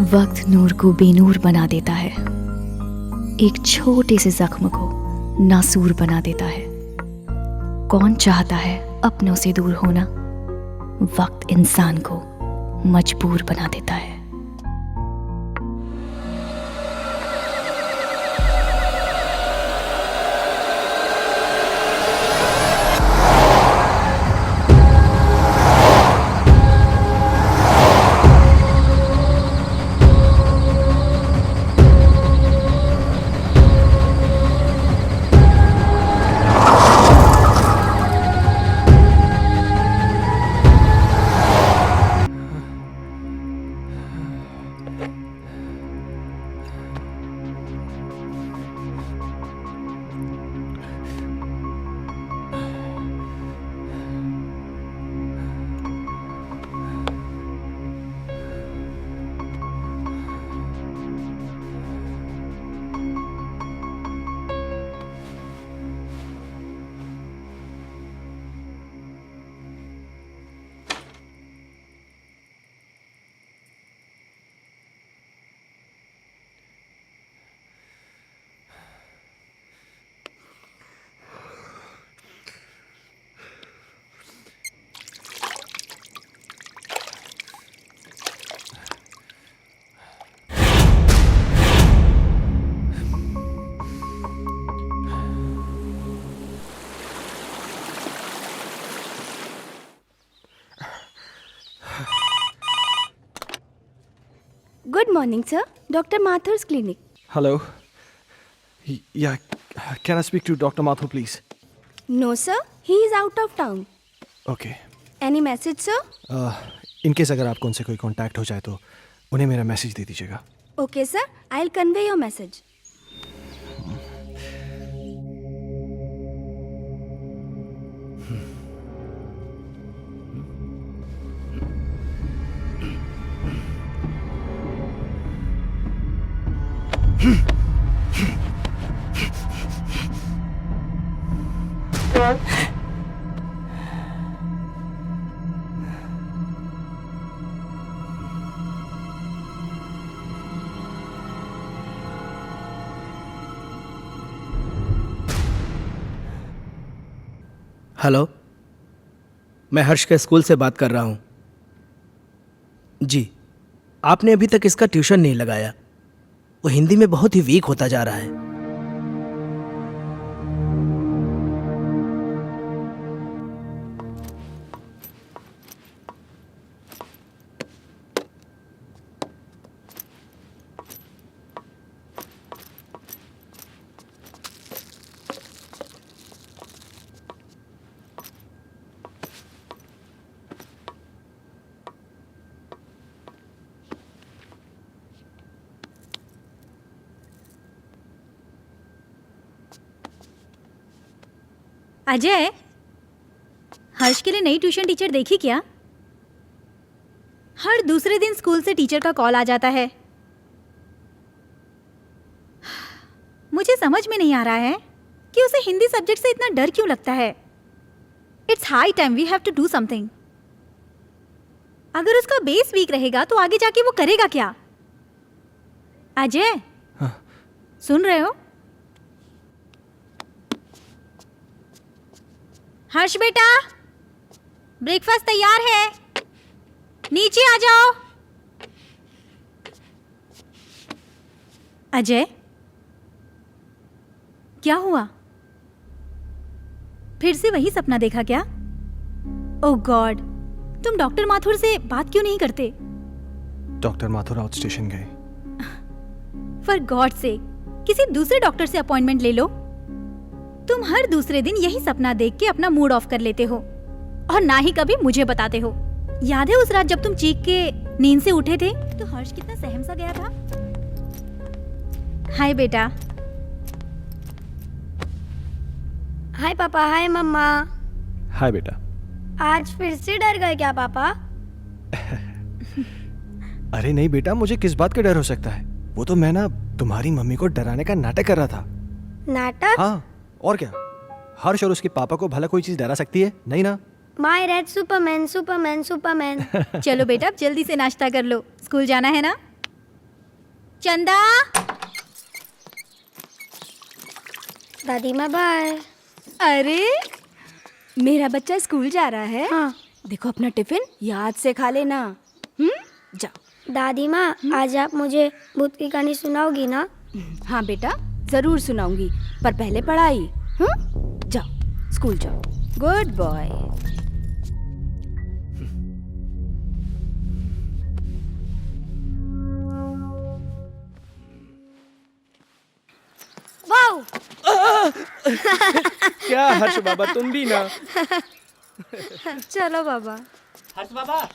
वक्त नूर को बेनूर बना देता है, एक छोटे से जख्म को नासूर बना देता है। कौन चाहता है अपनों से दूर होना? वक्त इंसान को मजबूर बना देता है। Good morning, sir. Dr. Mathur's clinic. Hello. Yeah, can I speak to Dr. Mathur, please? No, sir. He is out of town. Okay. Any message, sir? In case अगर आपको उनसे कोई कांटेक्ट हो जाए तो उन्हें मेरा मैसेज दे दीजिएगा. Okay, sir. I'll convey your message. Hello, मैं हर्ष के स्कूल से बात कर रहा हूँ। जी, आपने अभी तक इसका ट्यूशन नहीं लगाया। वो हिंदी में बहुत ही वीक होता जा रहा है। अजय, हर्ष के लिए नई ट्यूशन टीचर देखी क्या? हर दूसरे दिन स्कूल से टीचर का कॉल आ जाता है। मुझे समझ में नहीं आ रहा है कि उसे हिंदी सब्जेक्ट से इतना डर क्यों लगता है। It's high time we have to do something. अगर उसका बेस वीक रहेगा तो आगे जाके वो करेगा क्या? अजय, हाँ? सुन रहे हो? हर्ष बेटा, ब्रेकफास्ट तैयार है, नीचे आ जाओ। अजय, क्या हुआ? फिर से वही सपना देखा क्या? ओह गॉड, तुम डॉक्टर माथुर से बात क्यों नहीं करते? डॉक्टर माथुर आउट स्टेशन गए. फॉर गॉड सेक, किसी दूसरे डॉक्टर से अपॉइंटमेंट ले लो। तुम हर दूसरे दिन यही सपना देख के अपना मूड ऑफ कर लेते हो और ना ही कभी मुझे बताते हो। याद है उस रात जब तुम चीख के नींद से उठे थे तो हर्ष कितना सहम सा गया था? हाय बेटा। हाय पापा, हाय मम्मा। हाय बेटा. आज फिर से डर गए क्या पापा? अरे नहीं बेटा, मुझे किस बात का डर हो सकता है? वो तो मैं ना तुम्हारी मम्मी को डराने का नाटक कर रहा था. नाटक? हाँ, और क्या? हर्ष और उसके पापा को भला कोई चीज डरा सकती है? नहीं ना. My red Superman, Superman, Superman. चलो बेटा, अब जल्दी से नाश्ता कर लो, स्कूल जाना है ना? चंदा। दादी माँ बाय। अरे मेरा बच्चा स्कूल जा रहा है। हाँ देखो अपना टिफिन याद से खा लेना। जाओ। दादी माँ, आज आप मुझे भूत की कहानी सुनाओगी ना? हाँ बेटा, जरूर सुनाऊंगी, पर पहले पढ़ाई। जाओ स्कूल जाओ। Good boy. वाओ, क्या हर्ष बाबा, तुम भी ना। चलो बाबा। हर्ष बाबा।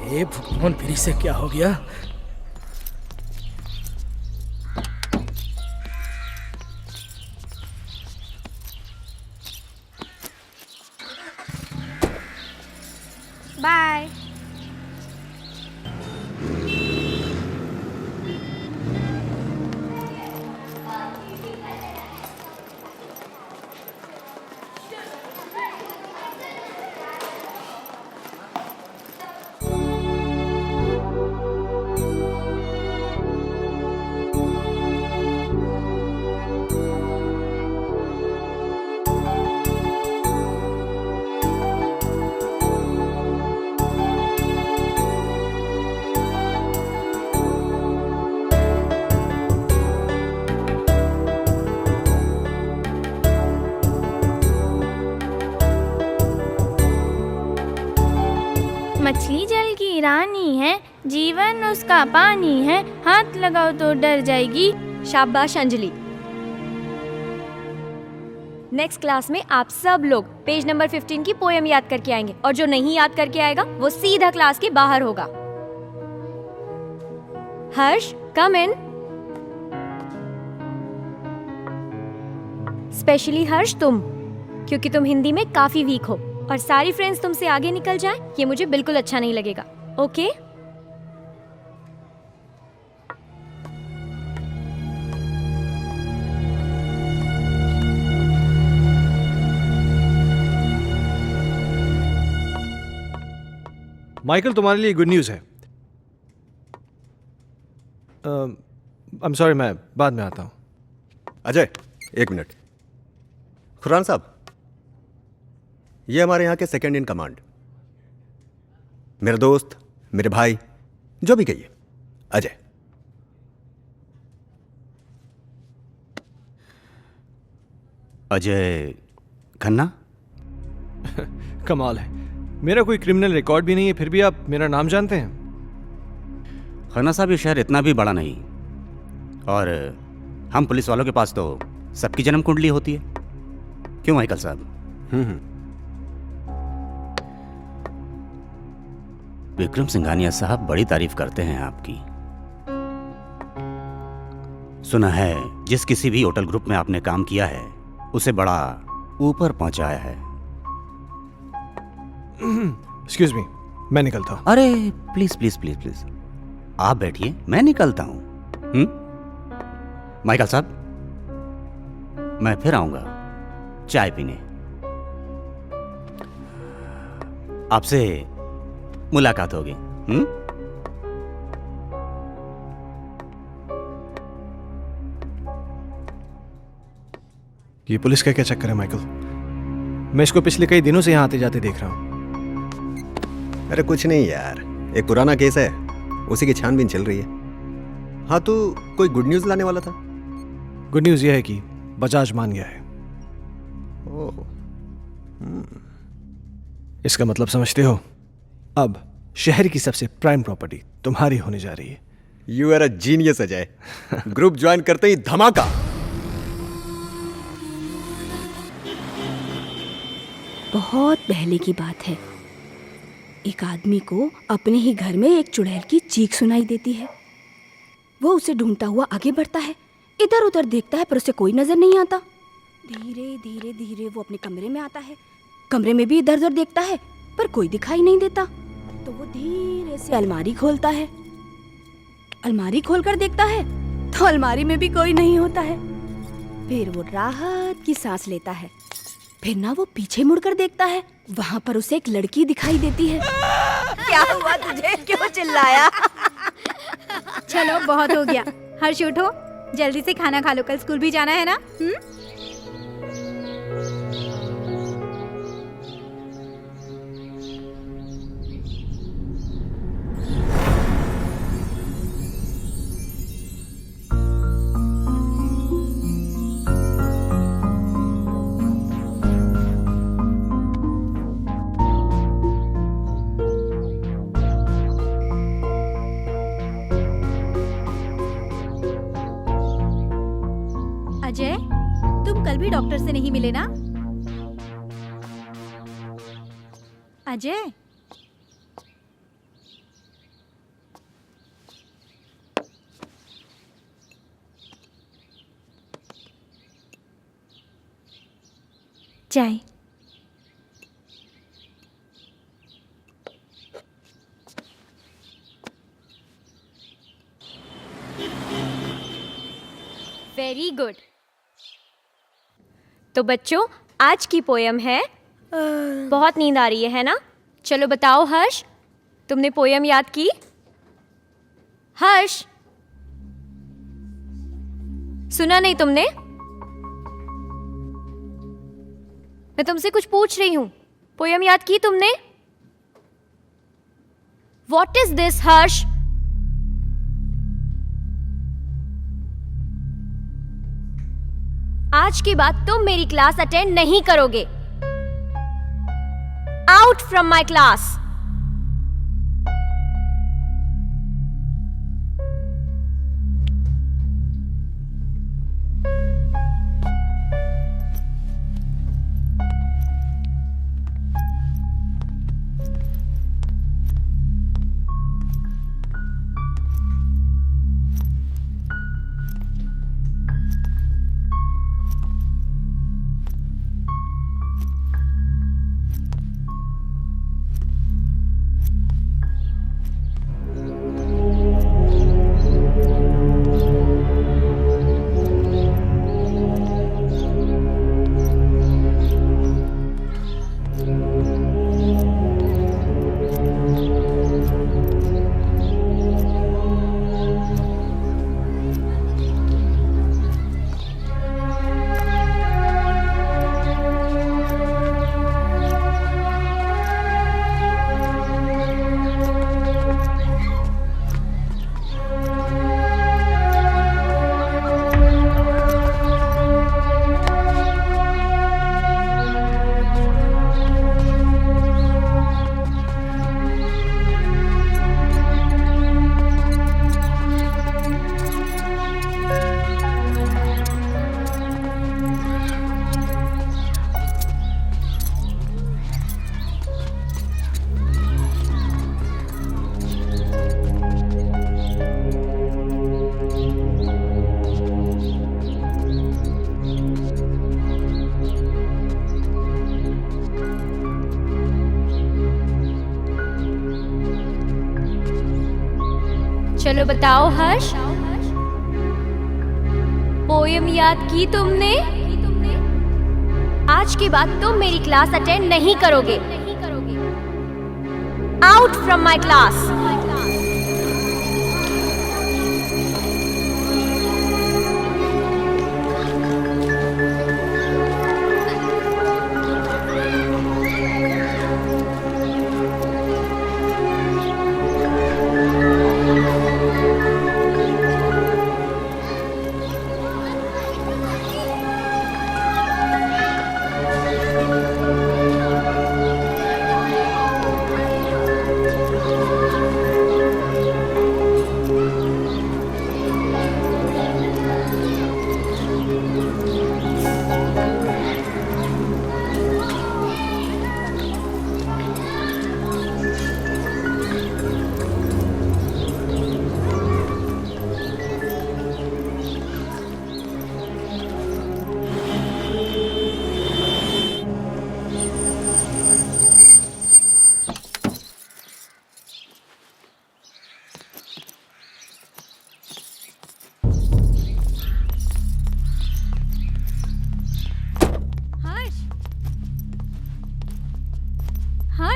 ये भगवान, फिर से क्या हो गया? बाय। मछली जल की रानी है, जीवन उसका पानी है, हाथ लगाओ तो डर जाएगी। शाबाश अंजलि। नेक्स्ट क्लास में आप सब लोग पेज नंबर 15 की पोएम याद करके आएंगे, और जो नहीं याद करके आएगा वो सीधा क्लास के बाहर होगा। हर्ष, कम इन। स्पेशली हर्ष तुम, क्योंकि तुम हिंदी में काफी वीक हो और सारी फ्रेंड्स तुमसे आगे निकल जाएं, ये मुझे बिल्कुल अच्छा नहीं लगेगा। ओके? माइकल, तुम्हारे लिए गुड न्यूज़ है। आई एम सॉरी, मैं बाद में आता हूँ। अजय, एक मिनट। खुरान साहब, ये हमारे यहाँ के सेकंड इन कमांड, मेरे दोस्त, मेरे भाई, जो भी कहिए, अजय। अजय खन्ना। कमाल है, मेरा कोई क्रिमिनल रिकॉर्ड भी नहीं है, फिर भी आप मेरा नाम जानते हैं। खन्ना साहब, ये शहर इतना भी बड़ा नहीं, और हम पुलिस वालों के पास तो सबकी जन्म कुंडली होती है। क्यों माइकल साहब? विक्रम सिंघानिया साहब बड़ी तारीफ करते हैं आपकी। सुना है जिस किसी भी होटल ग्रुप में आपने काम किया है उसे बड़ा ऊपर पहुंचाया है। एक्सक्यूज मी, मैं निकलता हूँ। अरे प्लीज प्लीज प्लीज प्लीज, आप बैठिए, मैं निकलता हूं। माइकल साहब, मैं फिर आऊंगा चाय पीने। आपसे मुलाकात होगी। ये पुलिस का क्या चक्कर है माइकल? मैं इसको पिछले कई दिनों से यहाँ आते जाते देख रहा हूँ। अरे कुछ नहीं यार, एक पुराना केस है, उसी की छानबीन चल रही है। हाँ, तू कोई गुड न्यूज़ लाने वाला था? गुड न्यूज़ यह है कि बजाज मान गया है। ओह, इसका मतलब समझते हो? अब शहर की सबसे प्राइम प्रॉपर्टी तुम्हारी होने जा रही है। You are a genius Ajay. Group join करते ही धमाका। बहुत पहले की बात है, एक आदमी को अपने ही घर में एक चुड़ैल की चीख सुनाई देती है। वो उसे ढूंढता हुआ आगे बढ़ता है, इधर उधर देखता है, पर उसे कोई नजर नहीं आता। धीरे धीरे धीरे वो अपने कमरे में आता है। कमरे में भी इधर उधर देखता है, पर कोई दिखाई नहीं देता। तो वो धीरे से अलमारी खोलता है। अलमारी खोलकर देखता है तो अलमारी में भी कोई नहीं होता है। फिर वो राहत की सांस लेता है। फिर ना वो पीछे मुड़कर देखता है, वहाँ पर उसे एक लड़की दिखाई देती है। क्या हुआ तुझे, क्यों चिल्लाया? चलो बहुत हो गया। हर्ष उठो, जल्दी से खाना खा लो, कल स्कूल भी जाना है ना। अजय, तुम कल भी डॉक्टर से नहीं मिले ना? अजय, चाय। Very good. तो बच्चों, आज की पोयम है, बहुत नींद आ रही है ना? चलो बताओ हर्ष, तुमने पोयम याद की? हर्ष, सुना नहीं तुमने? मैं तुमसे कुछ पूछ रही हूं, पोयम याद की तुमने? वॉट इज दिस हर्ष? आज के बाद तुम मेरी क्लास अटेंड नहीं करोगे। Out from my class. चलो बताओ हर्ष, पोयम याद की तुमने? आज के बाद तुम मेरी क्लास अटेंड नहीं करोगे। Out from my class.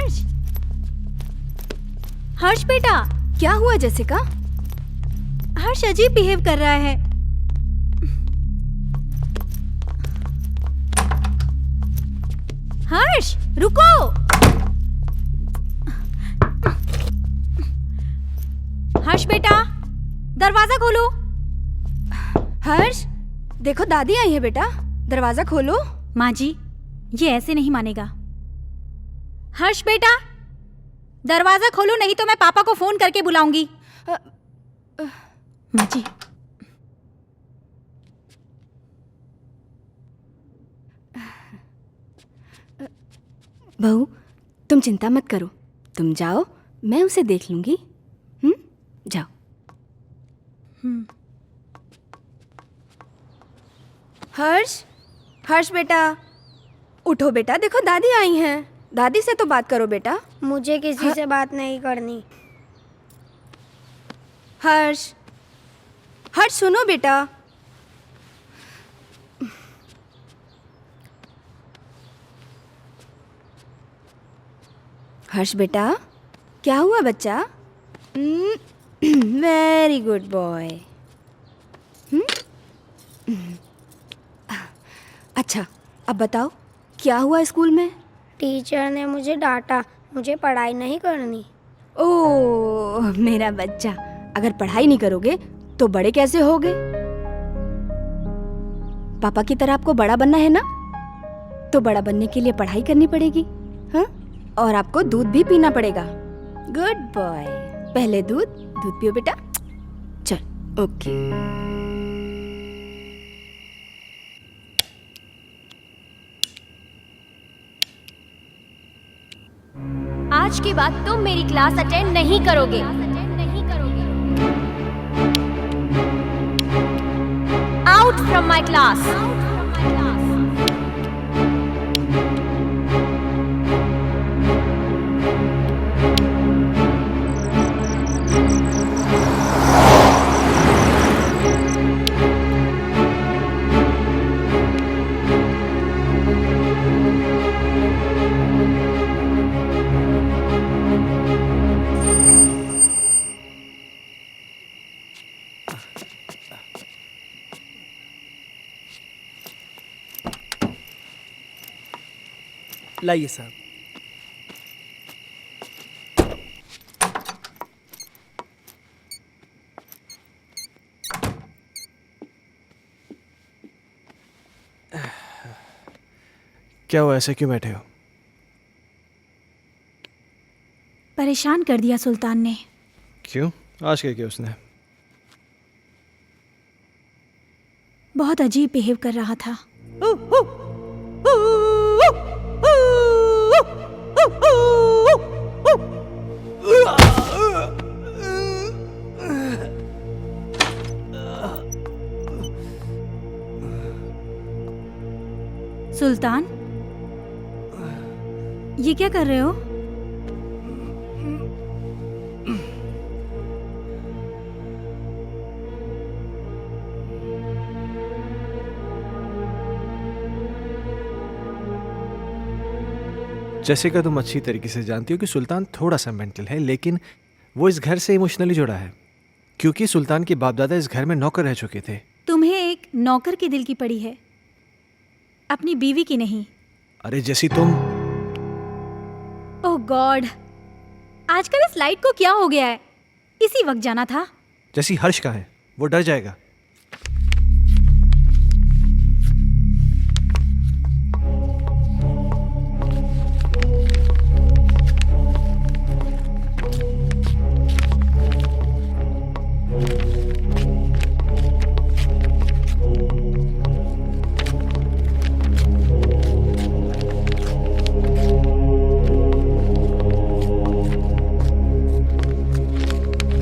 Harsh, Harsh बेटा, क्या हुआ जैसिका? हर्ष अजीब बिहेव कर रहा है। हर्ष रुको। हर्ष बेटा, दरवाजा खोलो। हर्ष, देखो दादी आई है बेटा, दरवाजा खोलो। माँ जी, ये ऐसे नहीं मानेगा। हर्ष बेटा, दरवाजा खोलो, नहीं तो मैं पापा को फोन करके बुलाऊंगी। माँ जी। बहू, तुम चिंता मत करो, तुम जाओ, मैं उसे देख लूंगी। जाओ। हर्ष, हर्ष बेटा, उठो बेटा, देखो दादी आई हैं। दादी से तो बात करो बेटा। मुझे किसी से बात नहीं करनी। हर्ष, हर्ष सुनो बेटा। हर्ष बेटा, क्या हुआ बच्चा? Very good boy. अच्छा, अब बताओ क्या हुआ स्कूल में? टीचर ने मुझे डांटा, मुझे पढ़ाई नहीं करनी। ओह मेरा बच्चा, अगर पढ़ाई नहीं करोगे तो बड़े कैसे होगे? पापा की तरह आपको बड़ा बनना है ना, तो बड़ा बनने के लिए पढ़ाई करनी पड़ेगी। हाँ, और आपको दूध भी पीना पड़ेगा। गुड बॉय, पहले दूध पियो बेटा। चल, ओके। आज के बाद तुम मेरी क्लास अटेंड नहीं करोगे। Out from my class. लाइए साहब। क्या हुआ, ऐसे क्यों बैठे हो? परेशान कर दिया सुल्तान ने। क्यों? आज क्या किया उसने? बहुत अजीब बिहेव कर रहा था। सुल्तान, ये क्या कर रहे हो? जैसिका, तुम अच्छी तरीके से जानती हो कि सुल्तान थोड़ा सा मेंटल है, लेकिन वो इस घर से इमोशनली जुड़ा है क्योंकि सुल्तान के बाप दादा इस घर में नौकर रह चुके थे। तुम्हें एक नौकर के दिल की पड़ी है, अपनी बीवी की नहीं। अरे जैसी तुम। ओह गॉड, आजकल इस लाइट को क्या हो गया है? इसी वक्त जाना था। जैसी हर्ष का है, वो डर जाएगा।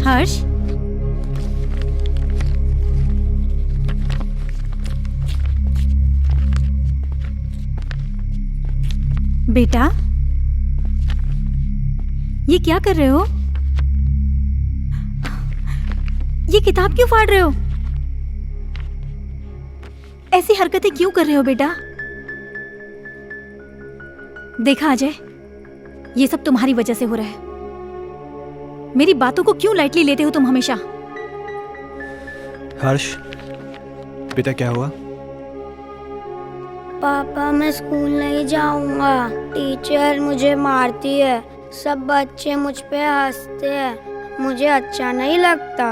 हर्ष, बेटा, ये क्या कर रहे हो? ये किताब क्यों फाड़ रहे हो? ऐसी हरकतें क्यों कर रहे हो बेटा? देखा अजय, ये सब तुम्हारी वजह से हो रहा है। मेरी बातों को क्यों लाइटली लेते हो तुम हमेशा? हर्ष, बेटा क्या हुआ? पापा मैं स्कूल नहीं जाऊंगा, टीचर मुझे मारती है, सब बच्चे मुझ पे हंसते हैं, मुझे अच्छा नहीं लगता।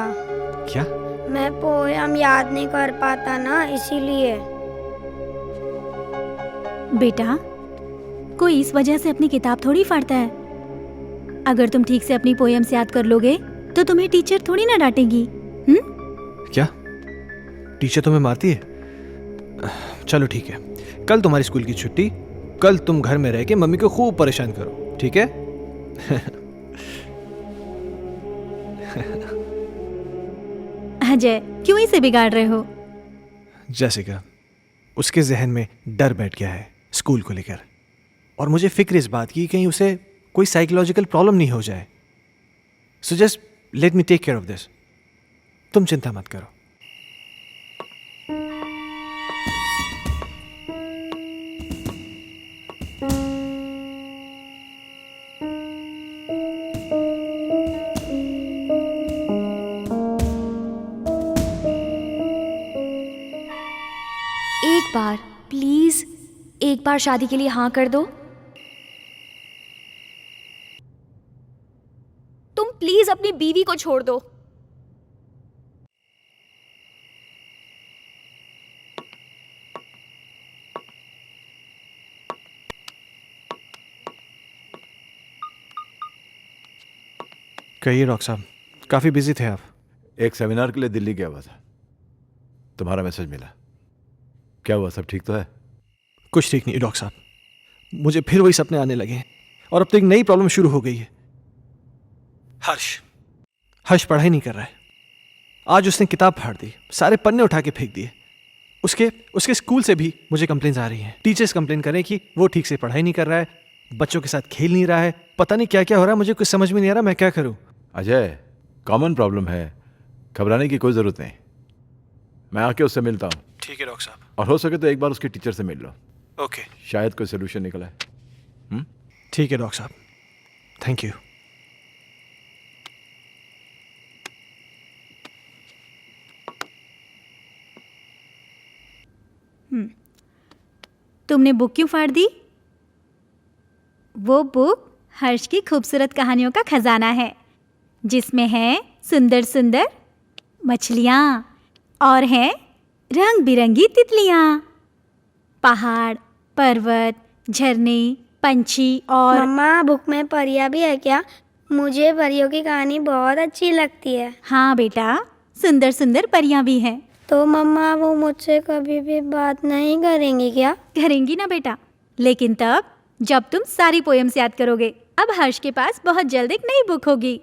क्या? मैं पोयम याद नहीं कर पाता ना, इसीलिए। बेटा, कोई इस वजह से अपनी किताब थोड़ी फाड़ता है। अगर तुम ठीक से अपनी पोएम्स याद कर लोगे तो तुम्हें टीचर थोड़ी ना डांटेगी। क्या टीचर तुम्हें मारती है? चलो ठीक है, कल तुम्हारी स्कूल की छुट्टी, कल तुम घर में रह के मम्मी को खूब परेशान करो, ठीक है? अजय, क्यों इसे बिगाड़ रहे हो? जैसिका, उसके जहन में डर बैठ गया है स्कूल को लेकर, और मुझे फिक्र इस बात की कहीं उसे कोई साइकोलॉजिकल प्रॉब्लम नहीं हो जाए। So just let me take care of this. तुम चिंता मत करो। एक बार प्लीज, एक बार शादी के लिए हाँ कर दो। तुम प्लीज अपनी बीवी को छोड़ दो। कहिए डॉक्टर साहब, काफी बिजी थे आप। एक सेमिनार के लिए दिल्ली गया हुआ था, तुम्हारा मैसेज मिला। क्या हुआ, सब ठीक तो है? कुछ ठीक नहीं डॉक्टर साहब, मुझे फिर वही सपने आने लगे हैं और अब तो एक नई प्रॉब्लम शुरू हो गई है। हर्ष पढ़ाई नहीं कर रहा है। आज उसने किताब फाड़ दी, सारे पन्ने उठा के फेंक दिए। उसके स्कूल से भी मुझे कंप्लेंट्स आ रही हैं। टीचर्स कंप्लेन कर रहे हैं कि वो ठीक से पढ़ाई नहीं कर रहा है, बच्चों के साथ खेल नहीं रहा है, पता नहीं क्या क्या हो रहा है। मुझे कुछ समझ में नहीं आ रहा, मैं क्या करूं? अजय, कॉमन प्रॉब्लम है, घबराने की कोई ज़रूरत नहीं। मैं आके उससे मिलता हूँ। ठीक है डॉक्टर साहब। और हो सके तो एक बार उसके टीचर से मिल लो। ओके, शायद कोई सोल्यूशन निकला है। ठीक है डॉक्टर साहब, थैंक यू। तुमने बुक क्यों फाड़ दी? वो बुक हर्ष की खूबसूरत कहानियों का खजाना है, जिसमें है सुंदर सुंदर मछलियाँ और हैं रंग बिरंगी तितलियाँ, पहाड़, पर्वत, झरने, पंछी और मम्मा, बुक में परियां भी है क्या? मुझे परियों की कहानी बहुत अच्छी लगती है। हाँ बेटा, सुंदर सुंदर परियां भी हैं। तो मम्मा, वो मुझसे कभी भी बात नहीं करेंगी क्या? करेंगी ना बेटा, लेकिन तब जब तुम सारी पोएम्स याद करोगे। अब हर्ष के पास बहुत जल्द एक नई बुक होगी।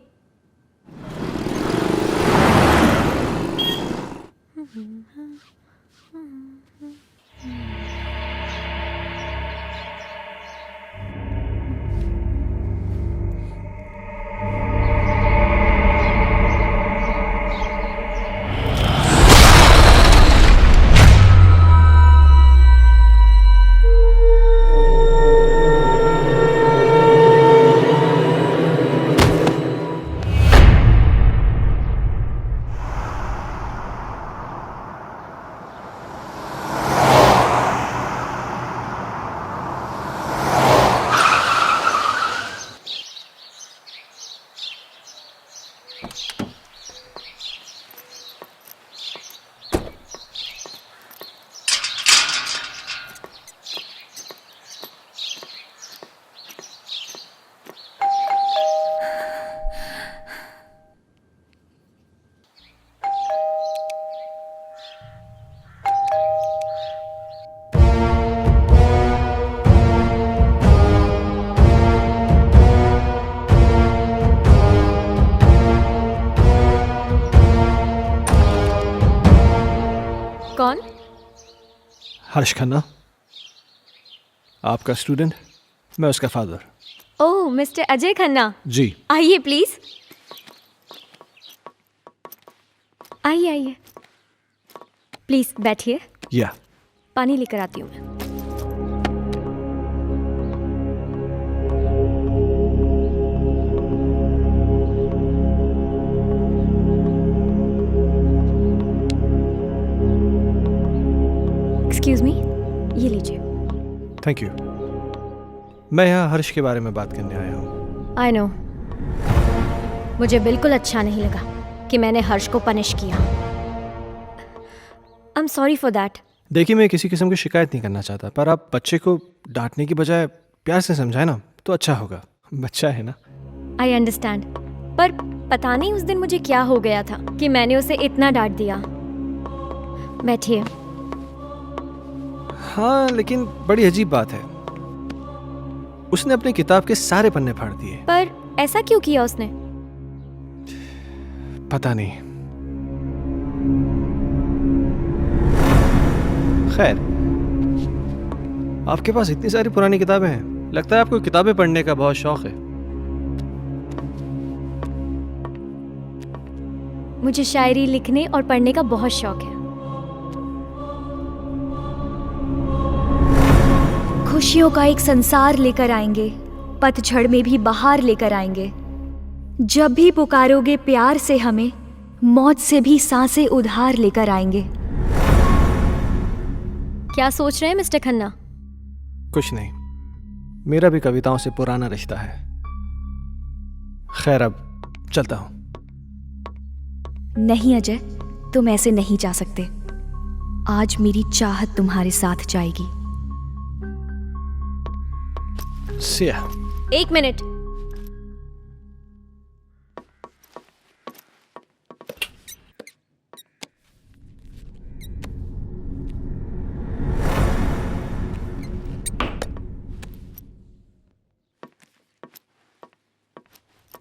कौन? हर्ष खन्ना, आपका स्टूडेंट, मैं उसका फादर। ओह, मिस्टर अजय खन्ना, जी। आइए प्लीज। आइए आइए, प्लीज बैठिए। या पानी लेकर आती हूँ मैं। Thank you. मैं यहाँ हर्ष के बारे में बात करने आया हूँ। आई नो, मुझे बिल्कुल अच्छा नहीं लगा कि मैंने हर्ष को पनिश किया। I am sorry for that. देखिए, मैं किसी किस्म की शिकायत नहीं करना चाहता, पर आप बच्चे को डांटने की बजाय प्यार से समझाए ना तो अच्छा होगा। बच्चा है ना। आई अंडरस्टैंड, पर पता नहीं उस दिन मुझे क्या हो गया था कि मैंने उसे इतना डांट दिया। बैठिए। हाँ, लेकिन बड़ी अजीब बात है, उसने अपनी किताब के सारे पन्ने फाड़ दिए। पर ऐसा क्यों किया उसने? पता नहीं। खैर, आपके पास इतनी सारी पुरानी किताबें हैं, लगता है आपको किताबें पढ़ने का बहुत शौक है। मुझे शायरी लिखने और पढ़ने का बहुत शौक है। खुशियों का एक संसार लेकर आएंगे, पतझड़ में भी बहार लेकर आएंगे। जब भी पुकारोगे प्यार से हमें, मौत से भी सांसें उधार लेकर आएंगे। क्या सोच रहे हैं मिस्टर खन्ना? कुछ नहीं, मेरा भी कविताओं से पुराना रिश्ता है। खैर, अब चलता हूं। नहीं अजय, तुम ऐसे नहीं जा सकते। आज मेरी चाहत तुम्हारे साथ जाएगी। सिया। एक मिनट।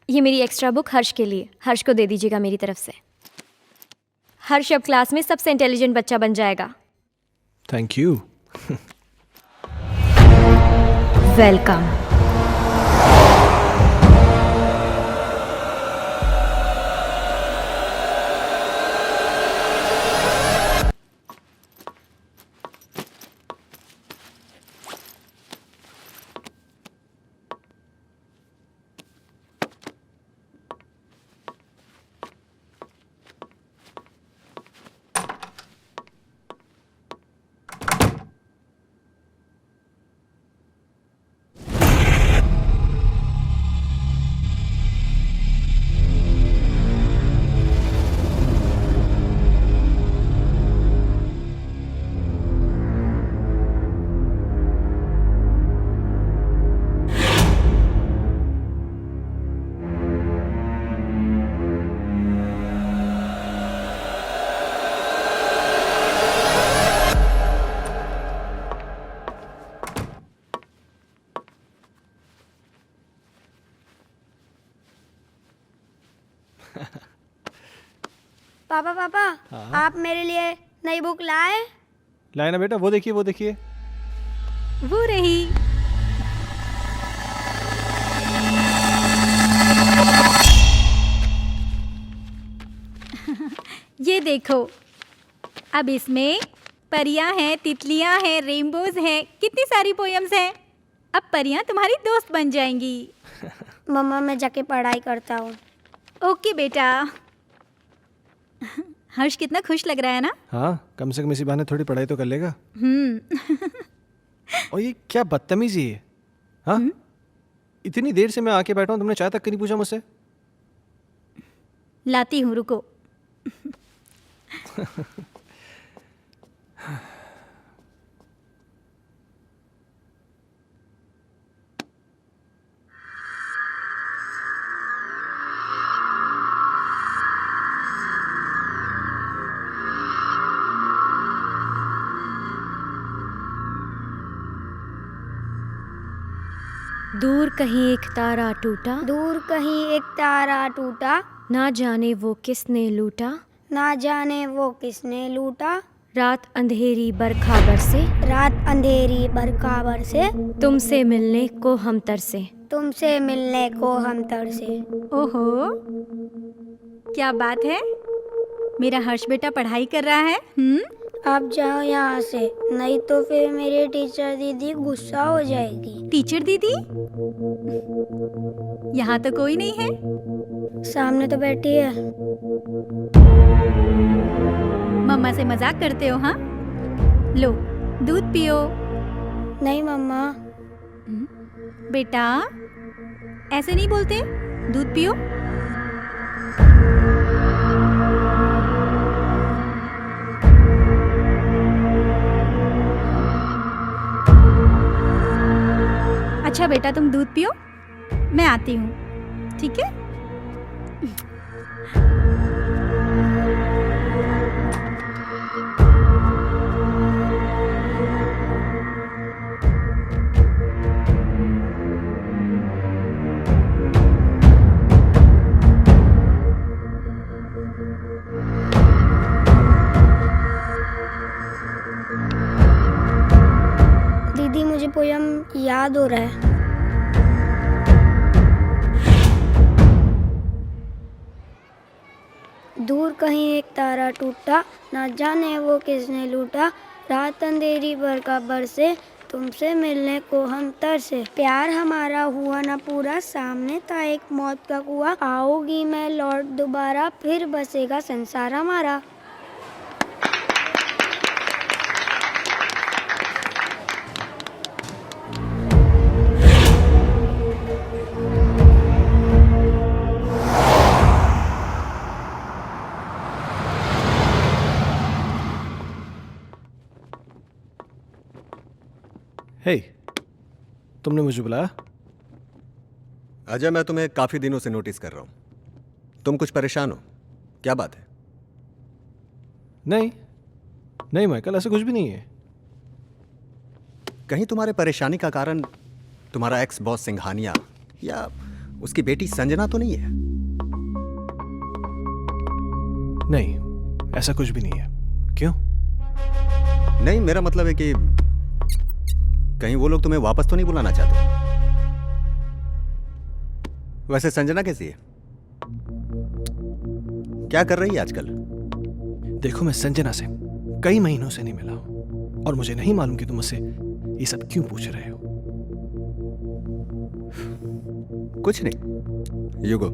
ये मेरी एक्स्ट्रा बुक हर्ष के लिए, हर्ष को दे दीजिएगा मेरी तरफ से। हर्ष अब क्लास में सबसे इंटेलिजेंट बच्चा बन जाएगा। Thank you. वेलकम। पापा पापा, आप मेरे लिए नई बुक लाए? लाए ना बेटा, वो देखिए वो देखिए। वो रही। ये देखो, अब इसमें परियां हैं, तितलियां हैं, रेनबोज हैं, कितनी सारी पोयम्स हैं। अब परियां तुम्हारी दोस्त बन जाएंगी। मम्मा, मैं जाके पढ़ाई करता हूँ। ओके बेटा। हर्ष कितना खुश लग रहा है ना? हाँ, कम से कम इसी बहाने थोड़ी पढ़ाई तो कर लेगा। और ये क्या बदतमीजी है? हाँ, इतनी देर से मैं आके बैठा हूँ, तुमने चाय तक नहीं पूछा मुझसे। लाती हूँ, रुको। दूर कहीं एक तारा टूटा, दूर कहीं एक तारा टूटा, ना जाने वो किसने लूटा, ना जाने वो किसने लूटा। रात अंधेरी बरखा बरसे, रात अंधेरी बरखा बरसे, तुमसे मिलने को हम तरसे, तुमसे मिलने को हम तरसे। ओहो, क्या बात है। मेरा हर्ष बेटा पढ़ाई कर रहा है। आप जाओ यहाँ से, नहीं तो फिर मेरी टीचर दीदी गुस्सा हो जाएगी। टीचर दीदी? यहाँ तो कोई नहीं है। सामने तो बैठी है। मम्मा से मजाक करते हो? हाँ, लो दूध पियो। नहीं मम्मा। बेटा ऐसे नहीं बोलते, दूध पियो। अच्छा बेटा तुम दूध पियो, मैं आती हूँ, ठीक है? दीदी मुझे पोयम याद हो रहा है। दूर कहीं एक तारा टूटा, ना जाने वो किसने लूटा। रात अंधेरी बरखा बरसे, तुमसे मिलने को हम तरसे। प्यार हमारा हुआ ना पूरा, सामने था एक मौत का कुआं। आओगी मैं लौट दोबारा, फिर बसेगा संसार हमारा। हे, तुमने मुझे बुलाया? अजय, मैं तुम्हें काफी दिनों से नोटिस कर रहा हूं। तुम कुछ परेशान हो, क्या बात है? नहीं नहीं माइकल, ऐसा कुछ भी नहीं है। कहीं तुम्हारे परेशानी का कारण तुम्हारा एक्स बॉस सिंघानिया या उसकी बेटी संजना तो नहीं है? नहीं, ऐसा कुछ भी नहीं है। क्यों? नहीं, मेरा मतलब है कि कहीं वो लोग तुम्हें वापस तो नहीं बुलाना चाहते? वैसे संजना कैसी है? क्या कर रही है आजकल? देखो, मैं संजना से कई महीनों से नहीं मिला हूं और मुझे नहीं मालूम कि तुम मुझसे ये सब क्यों पूछ रहे हो। कुछ नहीं, यू गो।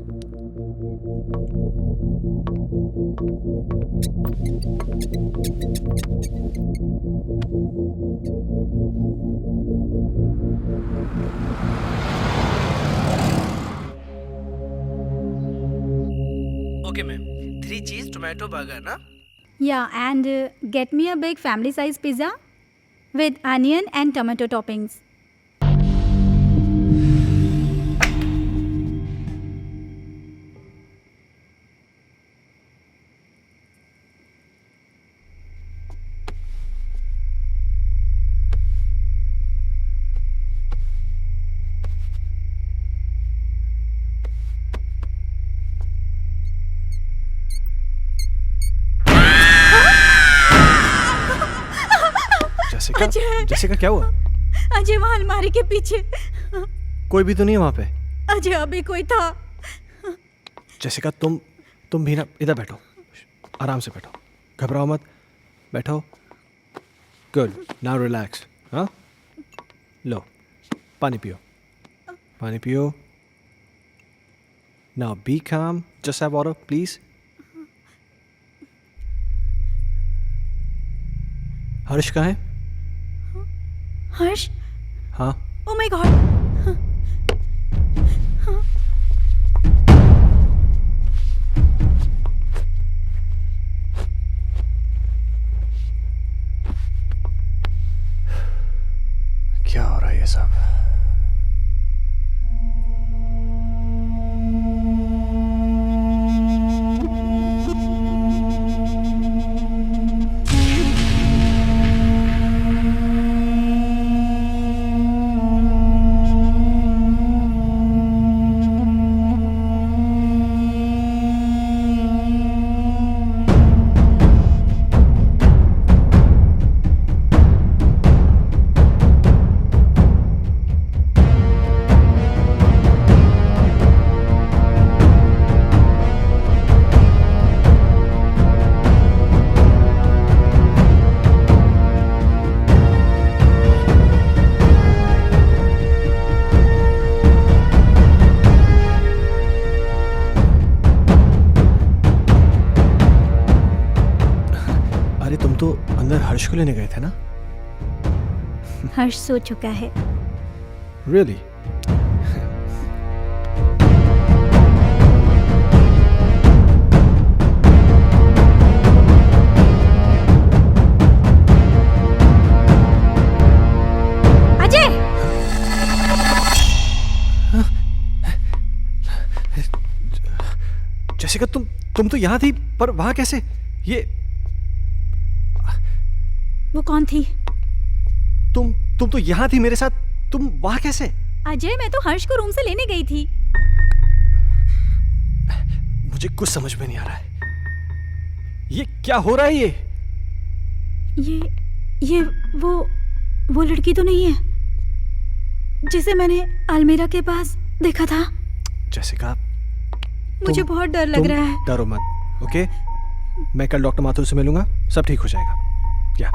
ओके मैम, 3 चीज टोमेटो बर्गर ना? Yeah, and get me a big family size pizza with onion and tomato toppings. Jessica, Ajay! Jessica क्या हुआ? अजय वहाँ अलमारी के पीछे। कोई भी तो नहीं है वहां पे। अजय अभी कोई था। जैसिका, तुम भी ना, इधर बैठो, आराम से बैठो, घबराओ मत, बैठो। Good, now relax. हाँ, लो पानी पियो, पानी पियो। नाउ बी काम, जस्ट हैव वाटर प्लीज। हर्ष कहाँ है? हर्ष? हाँ, Oh my God! क्या हो रहा है ये सब? तुम तो अंदर हर्ष को लेने गए थे ना? हर्ष सो चुका है। रियली? अजय! जैसिका, तुम तो यहाँ थी, पर वहां कैसे? ये वो कौन थी? तुम तो यहाँ थी मेरे साथ, तुम वहां कैसे? अजय, मैं तो हर्ष को रूम से लेने गई थी। मुझे कुछ समझ में नहीं आ रहा है। ये क्या हो रहा है? ये वो लड़की तो नहीं है जिसे मैंने अलमीरा के पास देखा था? जैसिका, मुझे बहुत डर लग रहा है। डरो मत, ओके? मैं कल डॉक्टर माथुर से मिलूंगा, सब ठीक हो जाएगा। या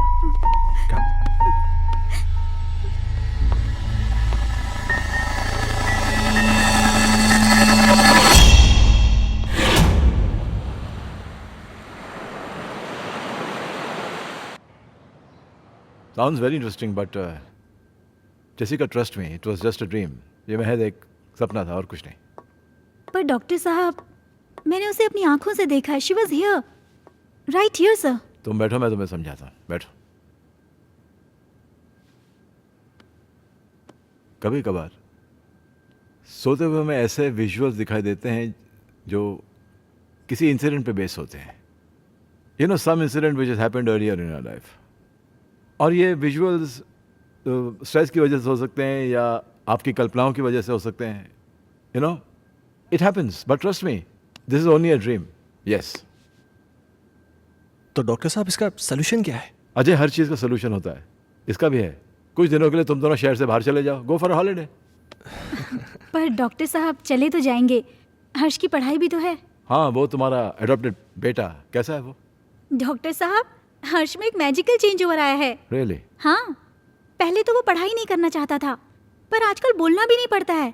Sounds very interesting, but Jessica, trust me, it was just a dream. ये महज एक सपना था और कुछ नहीं। पर डॉक्टर साहब, मैंने उसे अपनी आंखों से देखा है। She was here, right here, sir. तुम बैठो, मैं तुम्हें समझाता हूँ। बैठो। कभी कभार सोते हुए हमें ऐसे विजुअल्स दिखाई देते हैं जो किसी इंसिडेंट पे बेस होते हैं। You know, some incident which has happened earlier in our life. और ये विजुअल्स स्ट्रेस की वजह से हो सकते हैं या आपकी कल्पनाओं की वजह से हो सकते हैं। You no, it happens, but trust me, this is only a dream. Yes. तो डॉक्टर साहब, इसका सोल्यूशन क्या है? अजय, हर चीज़ का सोल्यूशन होता है, इसका भी है। कुछ दिनों के लिए तुम दोनों शहर से बाहर चले जाओ, गो फॉर अ हॉलिडे। पर डॉक्टर साहब, चले तो जाएंगे, हर्ष की पढ़ाई भी तो है। हाँ, वो तुम्हारा एडॉप्टेड बेटा कैसा है वो? डॉक्टर साहब, हर्ष में एक मैजिकल चेंज ओवर आया है। रियली? हाँ, पहले तो वो पढ़ाई नहीं करना चाहता था, पर आजकल बोलना भी नहीं पड़ता है।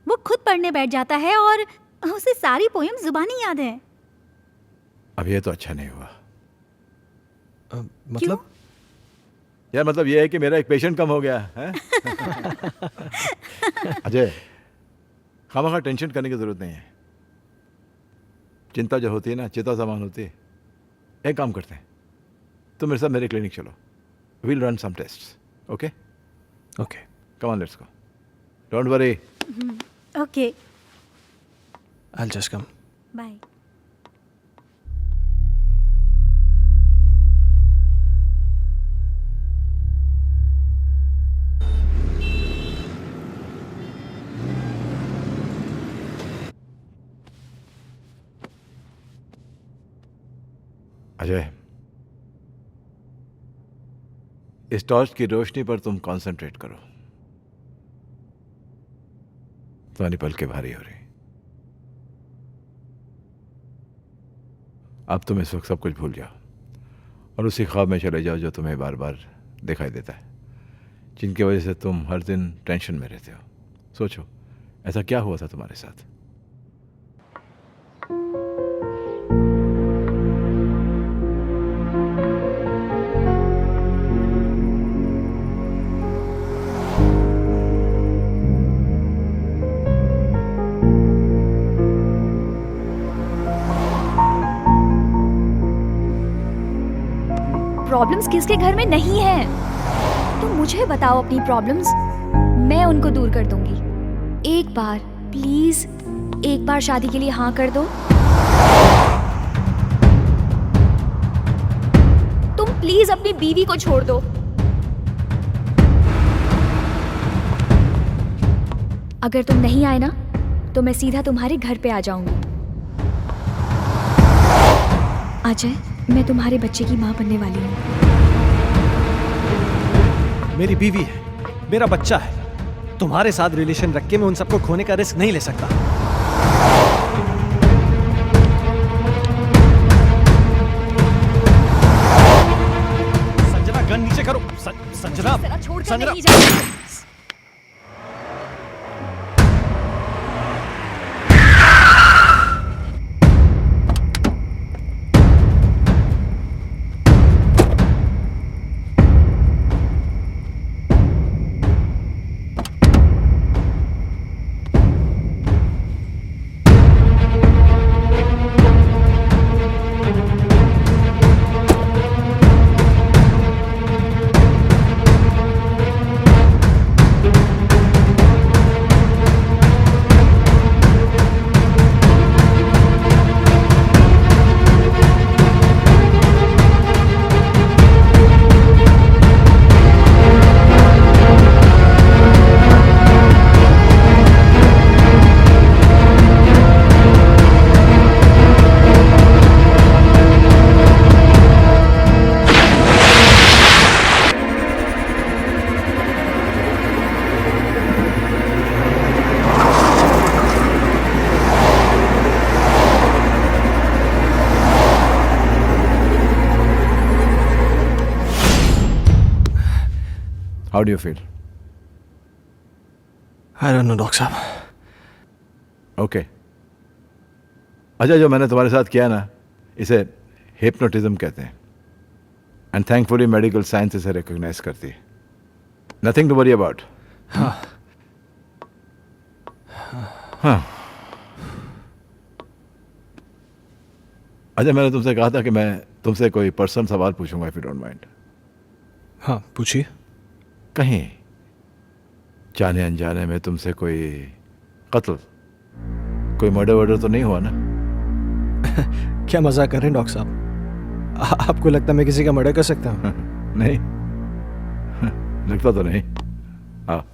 वो खुद पढ़ने बैठ जाता है और उसे सारी पोएम जुबानी याद है। अब ये तो अच्छा नहीं हुआ। मतलब? यार, मतलब ये है कि मेरा एक पेशेंट कम हो गया है। अजय, खामखा टेंशन करने की जरूरत नहीं है। चिंता जो होती है ना, चिता समान होती है। एक काम करते हैं, तुम मेरे साथ मेरे क्लिनिक चलो, we'll run some tests. Okay okay, come on, let's go, don't worry. Okay, I will just come. Bye. Ajay, इस टॉर्च की रोशनी पर तुम कंसंट्रेट करो। तुम्हारी पलकें भारी हो रही। अब तुम इस वक्त सब कुछ भूल जाओ और उसी ख्वाब में चले जाओ जो तुम्हें बार बार दिखाई देता है, जिनकी वजह से तुम हर दिन टेंशन में रहते हो। सोचो, ऐसा क्या हुआ था तुम्हारे साथ? प्रॉब्लम्स किसके घर में नहीं है? तुम मुझे बताओ अपनी प्रॉब्लम्स, मैं उनको दूर कर दूंगी। एक बार प्लीज, एक बार शादी के लिए हाँ कर दो। तुम प्लीज अपनी बीवी को छोड़ दो। अगर तुम नहीं आए ना, तो मैं सीधा तुम्हारे घर पे आ जाऊंगी। अजय, मैं तुम्हारे बच्चे की माँ बनने वाली हूँ। मेरी बीवी है, मेरा बच्चा है। तुम्हारे साथ रिलेशन रख के मैं उन सबको खोने का रिस्क नहीं ले सकता। संजना, गन नीचे करो। संजना, छोड़ कर संजना, नहीं जाऊंगी। How do you feel? I don't know doctor साहब। ओके। अच्छा, जो मैंने तुम्हारे साथ किया ना, इसे हिप्नोटिज्म कहते हैं, एंड थैंकफुली मेडिकल साइंस इसे रिकॉग्नाइज करती है। Nothing to worry about. हाँ। हाँ। अच्छा, मैंने तुमसे कहा था कि मैं तुमसे कोई पर्सनल सवाल पूछूंगा, इफ यू डोंट माइंड। हाँ, पूछिए। कहीं जाने अनजाने में तुमसे कोई कत्ल, कोई मर्डर वर्डर तो नहीं हुआ ना? क्या मजाक कर रहे हैं डॉक्टर साहब? आपको लगता है मैं किसी का मर्डर कर सकता हूँ? नहीं, लगता तो नहीं। हाँ।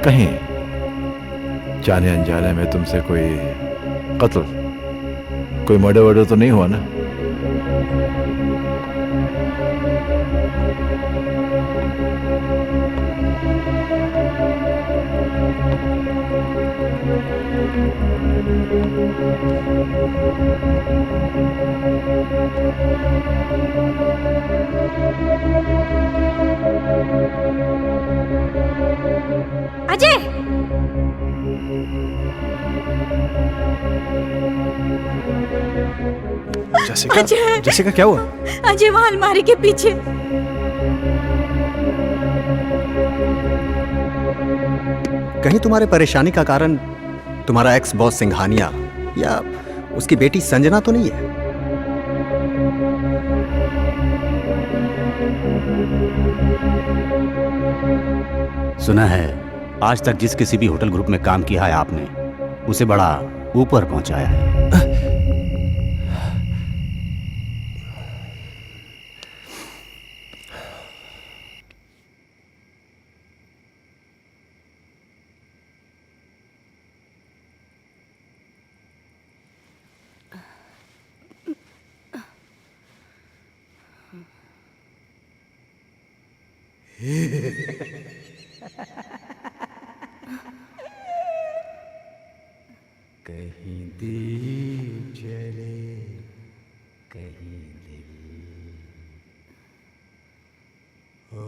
कहीं जाने अनजाने में तुमसे कोई कत्ल, कोई मर्डर वर्डर तो नहीं हुआ ना? अजय! जेसिका, अजय! जेसिका क्या हुआ? अजय वहां अलमारी के पीछे। कहीं तुम्हारे परेशानी का कारण तुम्हारा एक्स बॉस सिंघानिया या उसकी बेटी संजना तो नहीं है? सुना है आज तक जिस किसी भी होटल ग्रुप में काम किया है आपने, उसे बड़ा ऊपर पहुंचाया है। कहीं दीप जले, कहीं दिल हो।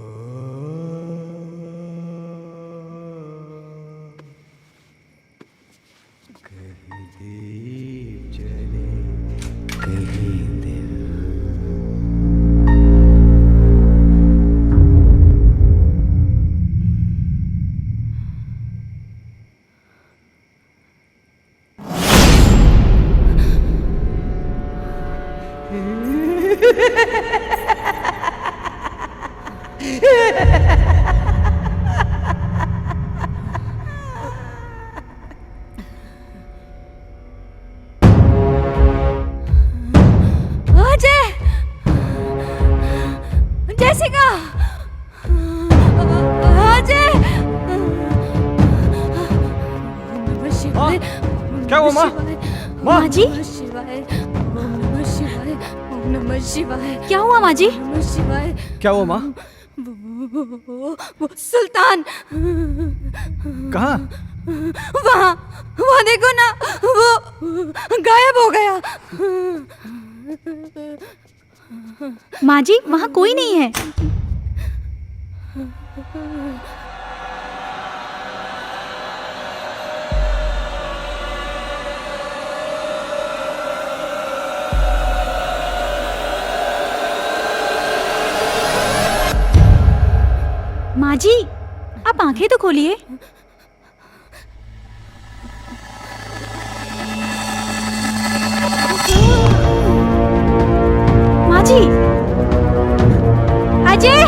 कहीं दीप जले, कहीं दिल। अजय! जेसिका! अजय! नमः शिवाय। क्या हुआ माँ? माँ जी? नमः शिवाय, ओम नमः शिवाय, ओम नमः शिवाय। क्या हुआ माँ जी? नमः शिवाय। क्या हुआ माँ? वो सुल्तान कहाँ? वहाँ वहाँ देखो ना, वो गायब हो गया। माँ जी, वहाँ कोई नहीं है। माँ जी, आप आंखें तो खोलिए। माँ जी! अजय!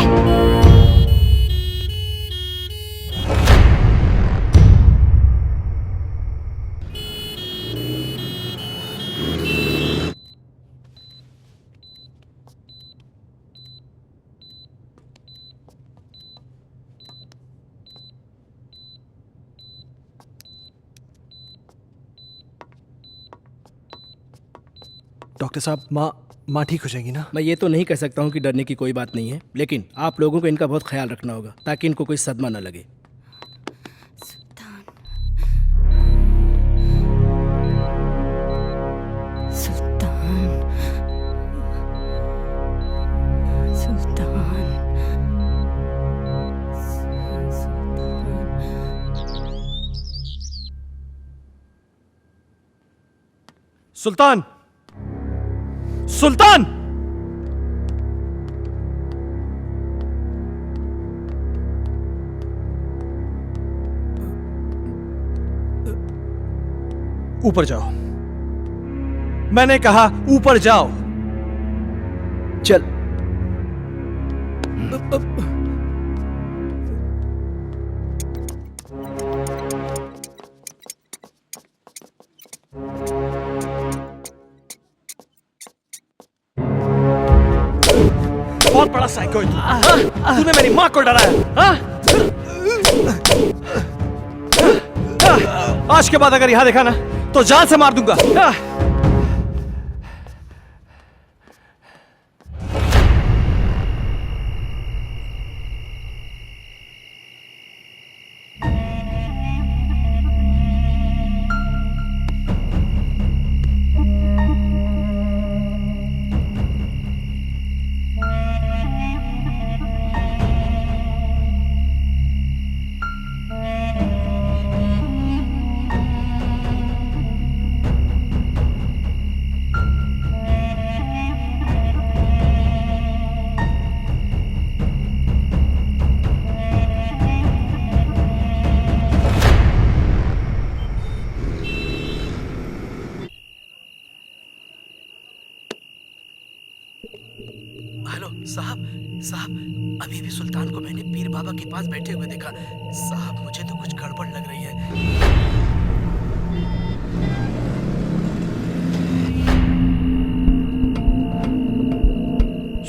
डॉक्टर साहब माँ ठीक हो जाएगी ना? मैं ये तो नहीं कह सकता हूँ कि डरने की कोई बात नहीं है, लेकिन आप लोगों को इनका बहुत ख्याल रखना होगा ताकि इनको कोई सदमा न लगे। सुल्तान! सुल्तान! ऊपर जाओ। मैंने कहा ऊपर जाओ। चल। बहुत बड़ा साइको है तू। तूने मेरी माँ को डराया। आज के बाद अगर यहां देखा ना तो जान से मार दूंगा। हेलो साहब, साहब अभी भी सुल्तान को मैंने पीर बाबा के पास बैठे हुए देखा। साहब मुझे तो कुछ गड़बड़ लग रही है।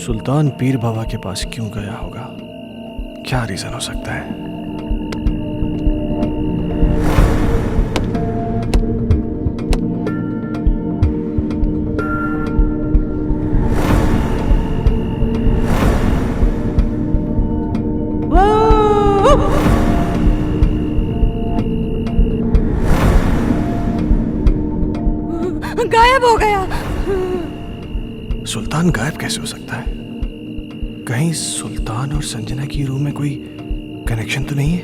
सुल्तान पीर बाबा के पास क्यों गया होगा? क्या रीजन हो सकता है? गायब हो गया। सुल्तान गायब कैसे हो सकता है? कहीं सुल्तान और संजना की रूम में कोई कनेक्शन तो नहीं है?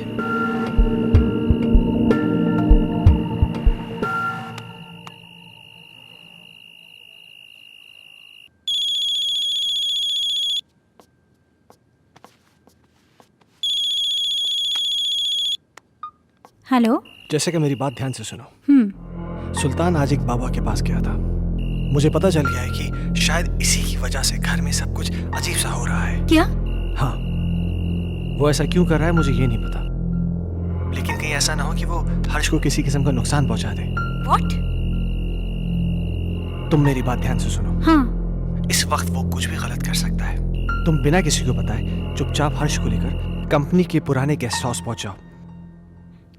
हेलो। जैसे कि मेरी बात ध्यान से सुनो। सुल्तान आज एक बाबा के पास गया था। मुझे पता चल गया है कि शायद इसी की वजह से घर में सब कुछ अजीब सा हो रहा है। क्या? हाँ, वो ऐसा क्यों कर रहा है मुझे ये नहीं पता, लेकिन कहीं ऐसा ना हो कि वो हर्ष को किसी किस्म का नुकसान पहुंचा दे। What? तुम मेरी बात ध्यान से सुनो। हाँ। इस वक्त वो कुछ भी गलत कर सकता है। तुम बिना किसी को बताए चुपचाप हर्ष को लेकर कंपनी के पुराने गेस्ट हाउस पहुंच जाओ।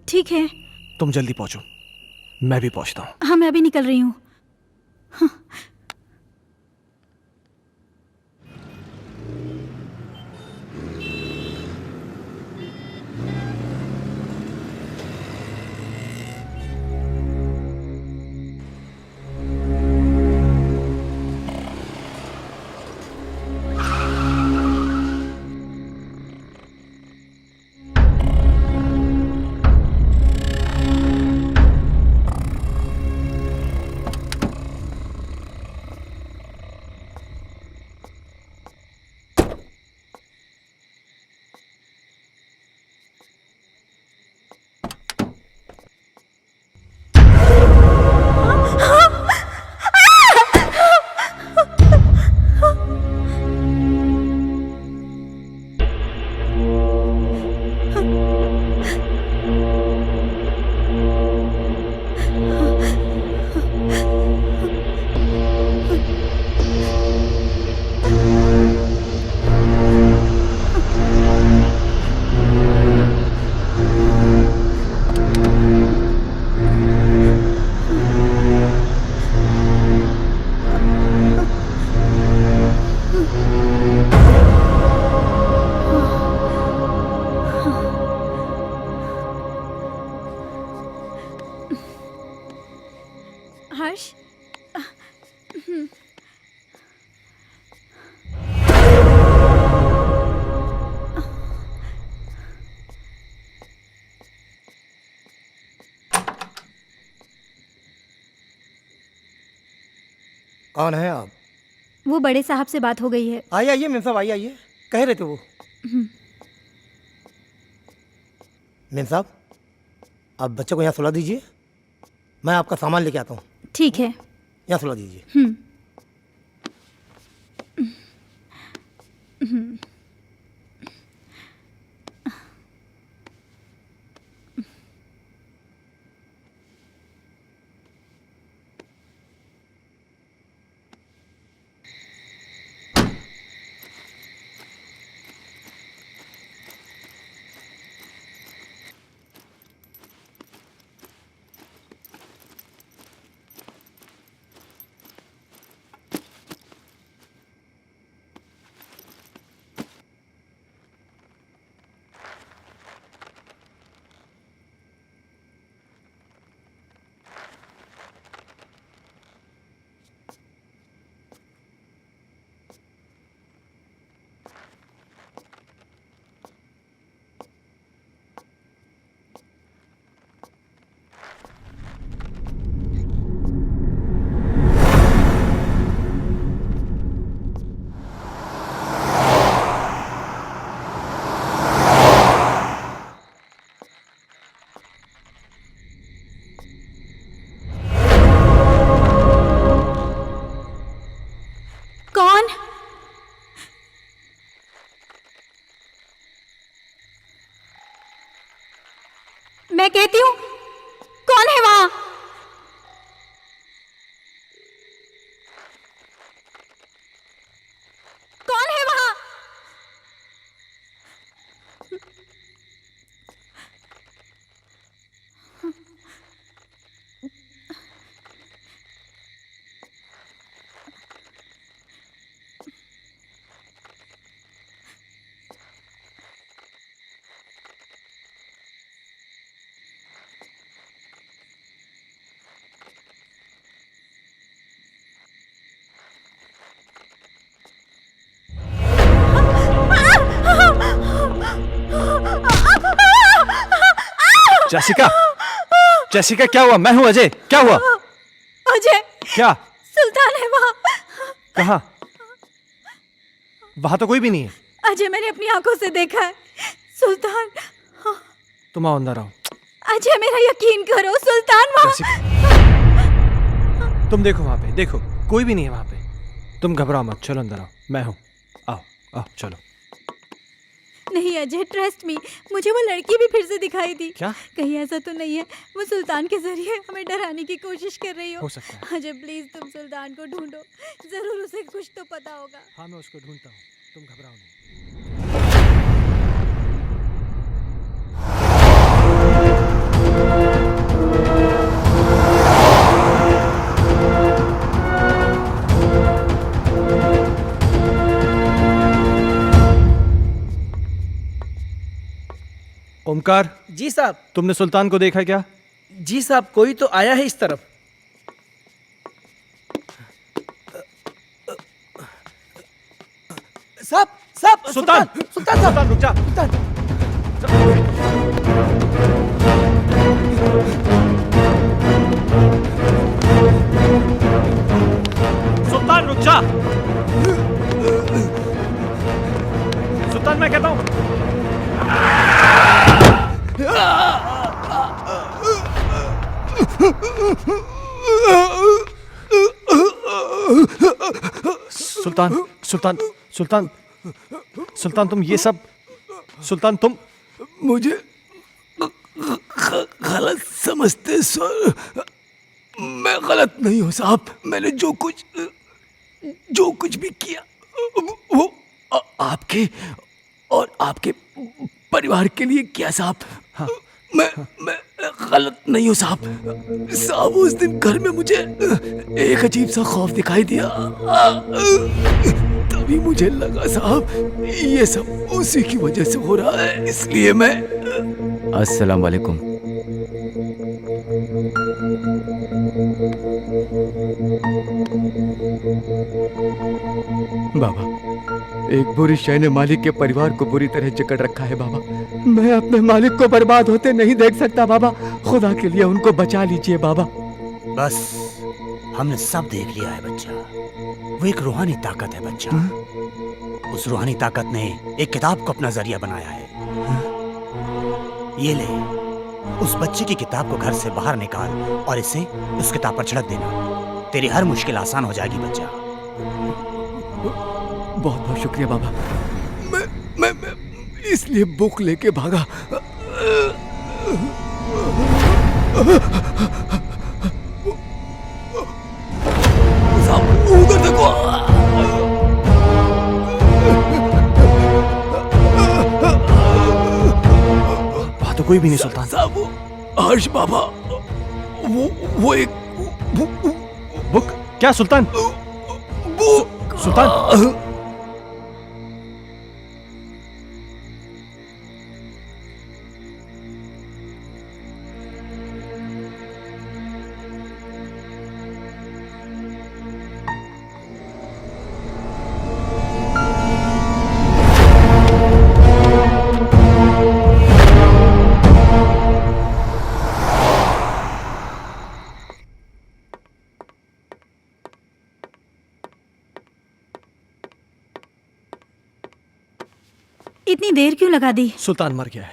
ठीक है। तुम जल्दी पहुंचो, मैं भी पहुंचता हूँ। हाँ, मैं भी निकल रही हूँ। हाँ। कौन है आप? वो बड़े साहब से बात हो गई है। आइए आइए मेम साहब, आइए आइए। कह रहे थे वो। मेम साहब, आप बच्चे को यहाँ सुला दीजिए, मैं आपका सामान लेके आता हूँ। ठीक है। यहाँ सुला दीजिए। मैं कहती हूँ, कौन है वहां? कौन है वहां? जेसिका, जेसिका क्या हुआ? मैं हूं अजय, क्या हुआ? अजय, क्या? सुल्तान है वहां। कहाँ? वहां तो कोई भी नहीं है। अजय, मैंने अपनी आंखों से देखा है सुल्तान। तुम आओ अंदर आओ। अजय, मेरा यकीन करो, सुल्तान वहां। तुम देखो वहां पे, देखो कोई भी नहीं है वहां पे। तुम घबराओ मत, चलो अंदर आओ, मैं हूं। आओ आओ चलो। नहीं अजय, ट्रस्ट मी, मुझे वो लड़की भी फिर से दिखाई दी। क्या? कहीं ऐसा तो नहीं है वो सुल्तान के जरिए हमें डराने की कोशिश कर रही हो सकता है। अजय प्लीज, तुम सुल्तान को ढूंढो, जरूर उसे कुछ तो पता होगा। हाँ, मैं उसको ढूंढता हूँ, तुम घबराओ नहीं। ओमकार। जी साहब। तुमने सुल्तान को देखा क्या? जी साहब, कोई तो आया है इस तरफ। साहब, साहब, सुल्तान, सुल्तान साहब, रुक जा। सुल्तान रुक जा। सुल्तान, मैं कहता हूं। सुल्तान, सुल्तान, सुल्तान, सुल्तान, तुम ये सब, सुल्तान तुम मुझे गलत समझते सर। मैं गलत नहीं हूँ साहब। मैंने जो कुछ भी किया वो आपके और आपके परिवार के लिए किया साहब। हाँ। मैं गलत नहीं हूँ साहब। साहब, उस दिन घर में मुझे एक अजीब सा खौफ दिखाई दिया। तभी मुझे लगा साहब ये सब उसी की वजह से हो रहा है, इसलिए मैं। अस्सलाम वालेकुम। बाबा, एक बुरी शय ने मालिक के परिवार को बुरी तरह जकड़ रखा है बाबा। मैं अपने मालिक को बर्बाद होते नहीं देख सकता बाबा। खुदा के लिए उनको बचा लीजिए बाबा। बस, हमने सब देख लिया है बच्चा। वो एक रूहानी ताकत है बच्चा। उस रूहानी ताकत ने एक किताब को अपना जरिया बनाया है। ये ले, उस बच्चे की किताब को घर से बाहर निकाल और इसे उस किताब पर छिड़क देना। तेरी हर मुश्किल आसान हो जाएगी बच्चा। बहुत बहुत शुक्रिया बाबा। मैं इसलिए बुक लेके भागा। उधर देखो। वहां तो कोई भी नहीं सुल्तान। साहब, हर्ष बाबा, वो एक बुक। क्या सुल्तान? सुल्तान, इतनी देर क्यों लगा दी? सुल्तान मर गया है।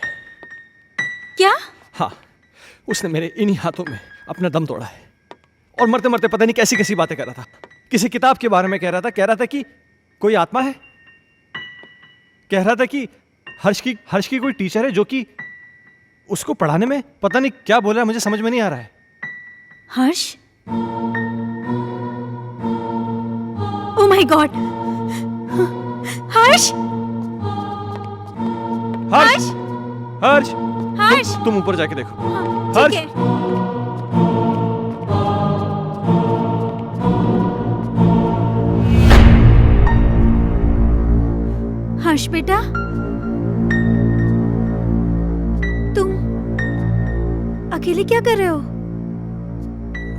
क्या? हाँ, उसने मेरे इन्हीं हाथों में अपना दम तोड़ा है। और मरते मरते पता नहीं कैसी कैसी बातें कर रहा था। किसी किताब के बारे में कह रहा था कि कोई आत्मा है। कह रहा था कि हर्ष की कोई टीचर है जो कि उसको पढ़ाने में पता नहीं क्या बोल रहा है, मुझे समझ में नहीं आ रहा है। Harsh? Oh my God! Harsh! Harsh! Harsh! Harsh! तुम ऊपर जाके देखो। ठीक है। हर्ष बेटा, तुम अकेले क्या कर रहे हो?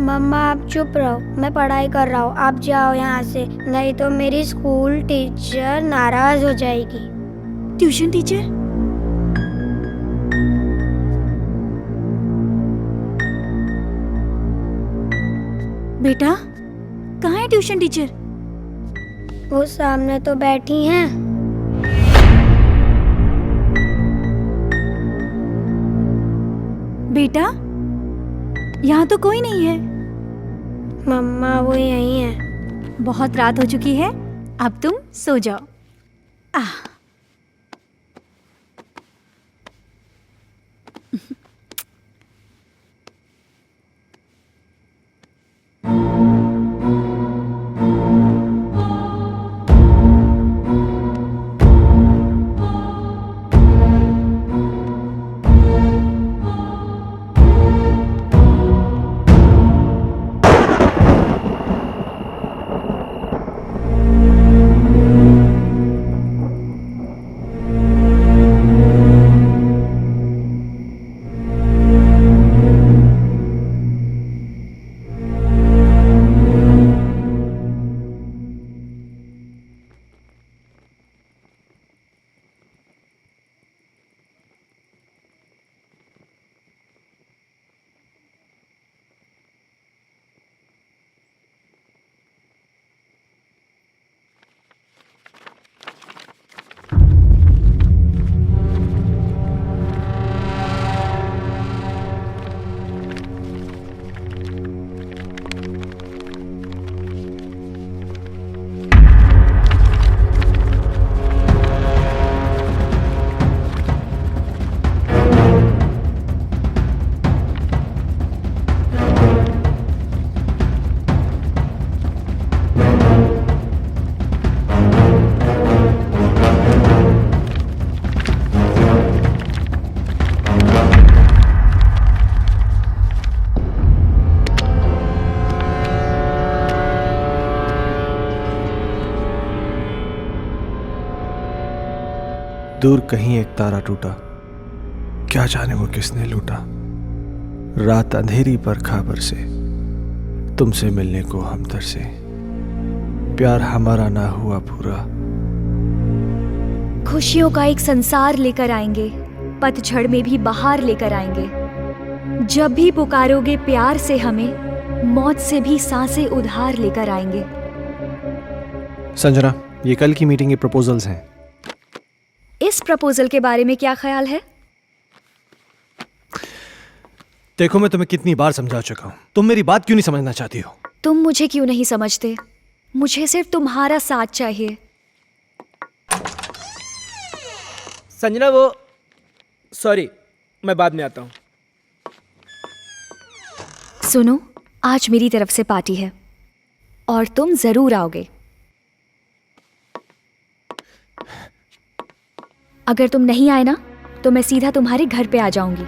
मम्मा आप चुप रहो, मैं पढ़ाई कर रहा हूँ। आप जाओ यहाँ से, नहीं तो मेरी स्कूल टीचर नाराज हो जाएगी। Tuition teacher? बेटा, कहाँ है ट्यूशन टीचर? वो सामने तो बैठी हैं। बेटा, यहाँ तो कोई नहीं है। मम्मा वो यहीं है। बहुत रात हो चुकी है, अब तुम सो जाओ। दूर कहीं एक तारा टूटा, क्या जाने वो किसने लूटा। रात अंधेरी पर खबर से तुमसे मिलने को हम तरसे, प्यार हमारा ना हुआ पूरा। खुशियों का एक संसार लेकर आएंगे, पतझड़ में भी बहार लेकर आएंगे। जब भी पुकारोगे प्यार से हमें, मौत से भी सांसें उधार लेकर आएंगे। संजना, ये कल की मीटिंग के प्रपोजल्स हैं। इस प्रपोजल के बारे में क्या ख्याल है? देखो, मैं तुम्हें कितनी बार समझा चुका हूं, तुम मेरी बात क्यों नहीं समझना चाहती हो? तुम मुझे क्यों नहीं समझते? मुझे सिर्फ तुम्हारा साथ चाहिए। संजना, वो सॉरी, मैं बाद में आता हूँ। सुनो, आज मेरी तरफ से पार्टी है और तुम जरूर आओगे। अगर तुम नहीं आए ना तो मैं सीधा तुम्हारे घर पे आ जाऊंगी।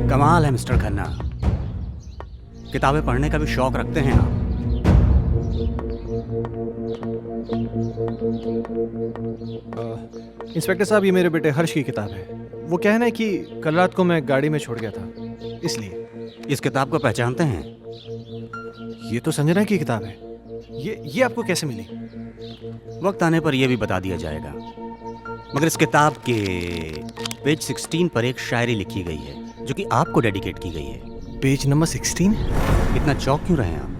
कमाल है मिस्टर खन्ना, किताबें पढ़ने का भी शौक रखते हैं आप। इंस्पेक्टर साहब, ये मेरे बेटे हर्ष की किताब है। वो कहना है कि कल रात को मैं गाड़ी में छोड़ गया था, इसलिए। इस किताब को पहचानते हैं? ये तो संजना की किताब है। ये आपको कैसे मिली? वक्त आने पर यह भी बता दिया जाएगा, मगर इस किताब के पेज 16 पर एक शायरी लिखी गई है जो कि आपको डेडिकेट की गई है। Page number 16? इतना चौंक क्यों रहे हैं आप?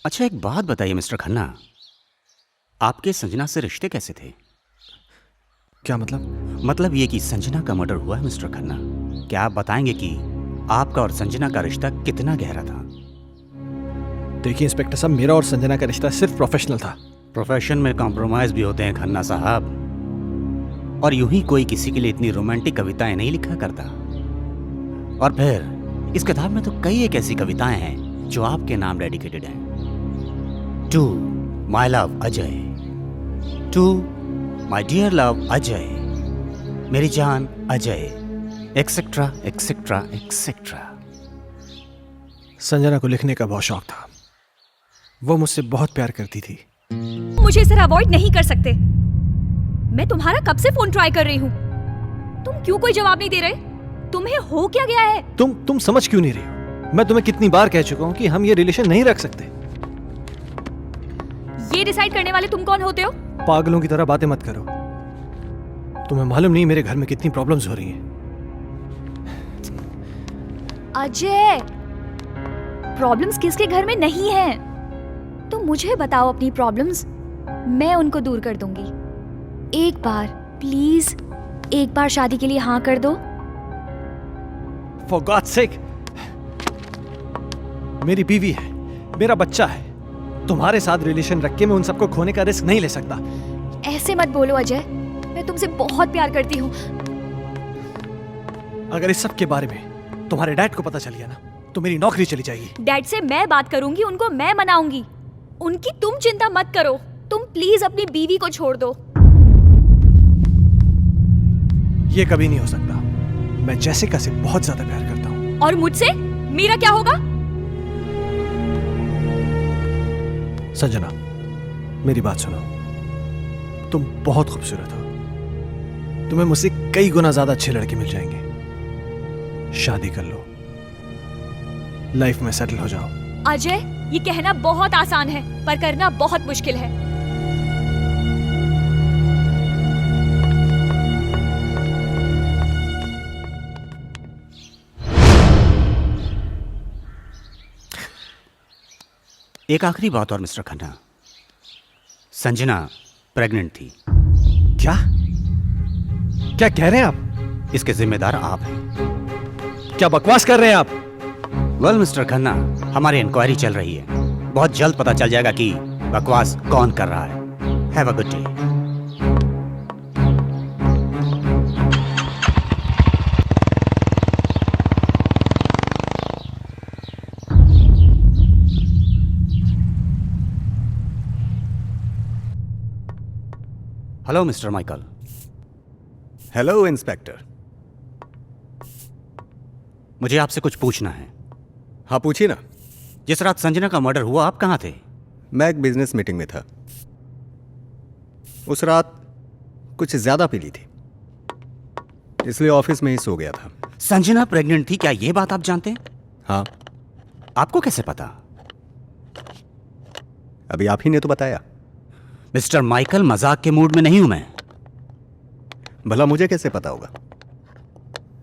अच्छा, एक बात बताइए मिस्टर खन्ना, आपके संजना से रिश्ते कैसे थे? क्या मतलब? मतलब ये कि संजना का मर्डर हुआ है मिस्टर खन्ना। क्या आप बताएंगे कि आपका और संजना का रिश्ता कितना गहरा था? देखिए इंस्पेक्टर साहब, मेरा और संजना का रिश्ता सिर्फ प्रोफेशनल था। प्रोफेशन में कॉम्प्रोमाइज भी होते हैं खन्ना साहब, और यूं ही कोई किसी के लिए इतनी रोमांटिक कविताएं नहीं लिखा करता। और फिर इस किताब में तो कई एक ऐसी कविताएं हैं जो आपके नाम डेडिकेटेड हैं। To my love Ajay, to my dear love Ajay, मेरी जान Ajay, etcetera etcetera etcetera. Sanjana को लिखने का बहुत शौक था। वो मुझसे बहुत प्यार करती थी। मुझे इसे अवॉइड नहीं कर सकते। मैं तुम्हारा कब से फोन ट्राई कर रही हूँ, तुम क्यों कोई जवाब नहीं दे रहे? तुम्हें हो क्या गया है? तुम समझ क्यों नहीं रही हो? मैं तुम्हें कितनी बार कह चुका हूँ कि हम ये रिलेशन नहीं रख सकते। ये डिसाइड करने वाले तुम कौन होते हो? पागलों की तरह बातें मत करो। तुम्हें मालूम नहीं मेरे घर में कितनी प्रॉब्लम्स हो रही हैं। अजय, प्रॉब्लम्स किसके घर में नहीं है? तुम मुझे बताओ अपनी प्रॉब्लम्स, मैं उनको दूर कर दूंगी। एक बार प्लीज, एक बार शादी के लिए हाँ कर दो। For God's sake, मेरी बीवी है, मेरा बच्चा है। तुम्हारे साथ रिलेशन रख के मैं उन सबको खोने का रिस्क नहीं ले सकता। ऐसे मत बोलो अजय, मैं तुमसे बहुत प्यार करती हूँ। अगर इस सब के बारे में तुम्हारे डैड को पता चल गया ना तो मेरी नौकरी चली जाएगी। डैड से मैं बात करूंगी, उनको मैं मनाऊंगी। उनकी तुम चिंता मत करो। तुम प्लीज अपनी बीवी को छोड़ दो। ये कभी नहीं हो सकता। मैं जैसिका से बहुत ज्यादा प्यार करता हूँ। और मुझसे मेरा क्या होगा? संजना, मेरी बात सुनो। तुम बहुत खूबसूरत हो। तुम्हें मुझसे कई गुना ज्यादा अच्छे लड़के मिल जाएंगे। शादी कर लो, लाइफ में सेटल हो जाओ। अजय, ये कहना बहुत आसान है पर करना बहुत मुश्किल है। एक आखिरी बात और मिस्टर खन्ना, संजना प्रेग्नेंट थी। क्या क्या कह रहे हैं आप? इसके जिम्मेदार आप हैं। क्या बकवास कर रहे हैं आप? वेल मिस्टर खन्ना, हमारी इंक्वायरी चल रही है, बहुत जल्द पता चल जाएगा कि बकवास कौन कर रहा है। Have a good day. Hello mister Michael. Hello inspector. मुझे आपसे कुछ पूछना है। हाँ पूछिए ना। जिस रात संजना का मर्डर हुआ आप कहाँ थे? मैं एक बिजनेस मीटिंग में था। उस रात कुछ ज्यादा पी ली थी, इसलिए ऑफिस में ही सो गया था। संजना प्रेग्नेंट थी, क्या ये बात आप जानते हैं? हाँ। आपको कैसे पता? अभी आप ही ने तो बताया। मिस्टर माइकल, मजाक के मूड में नहीं हूं मैं। भला मुझे कैसे पता होगा?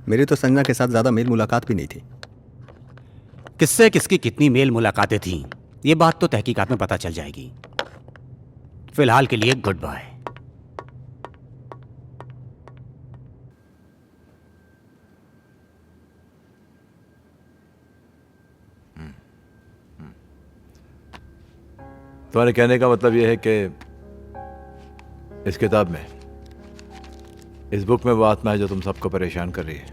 मेरी तो संजना के साथ ज्यादा मेल मुलाकात भी नहीं थी। किससे किसकी कितनी मेल मुलाकातें थीं, ये बात तो तहकीकात में पता चल जाएगी। फिलहाल के लिए गुड बाय। तुम्हारे कहने का मतलब यह है कि इस किताब में, इस बुक में वो आत्मा है जो तुम सबको परेशान कर रही है।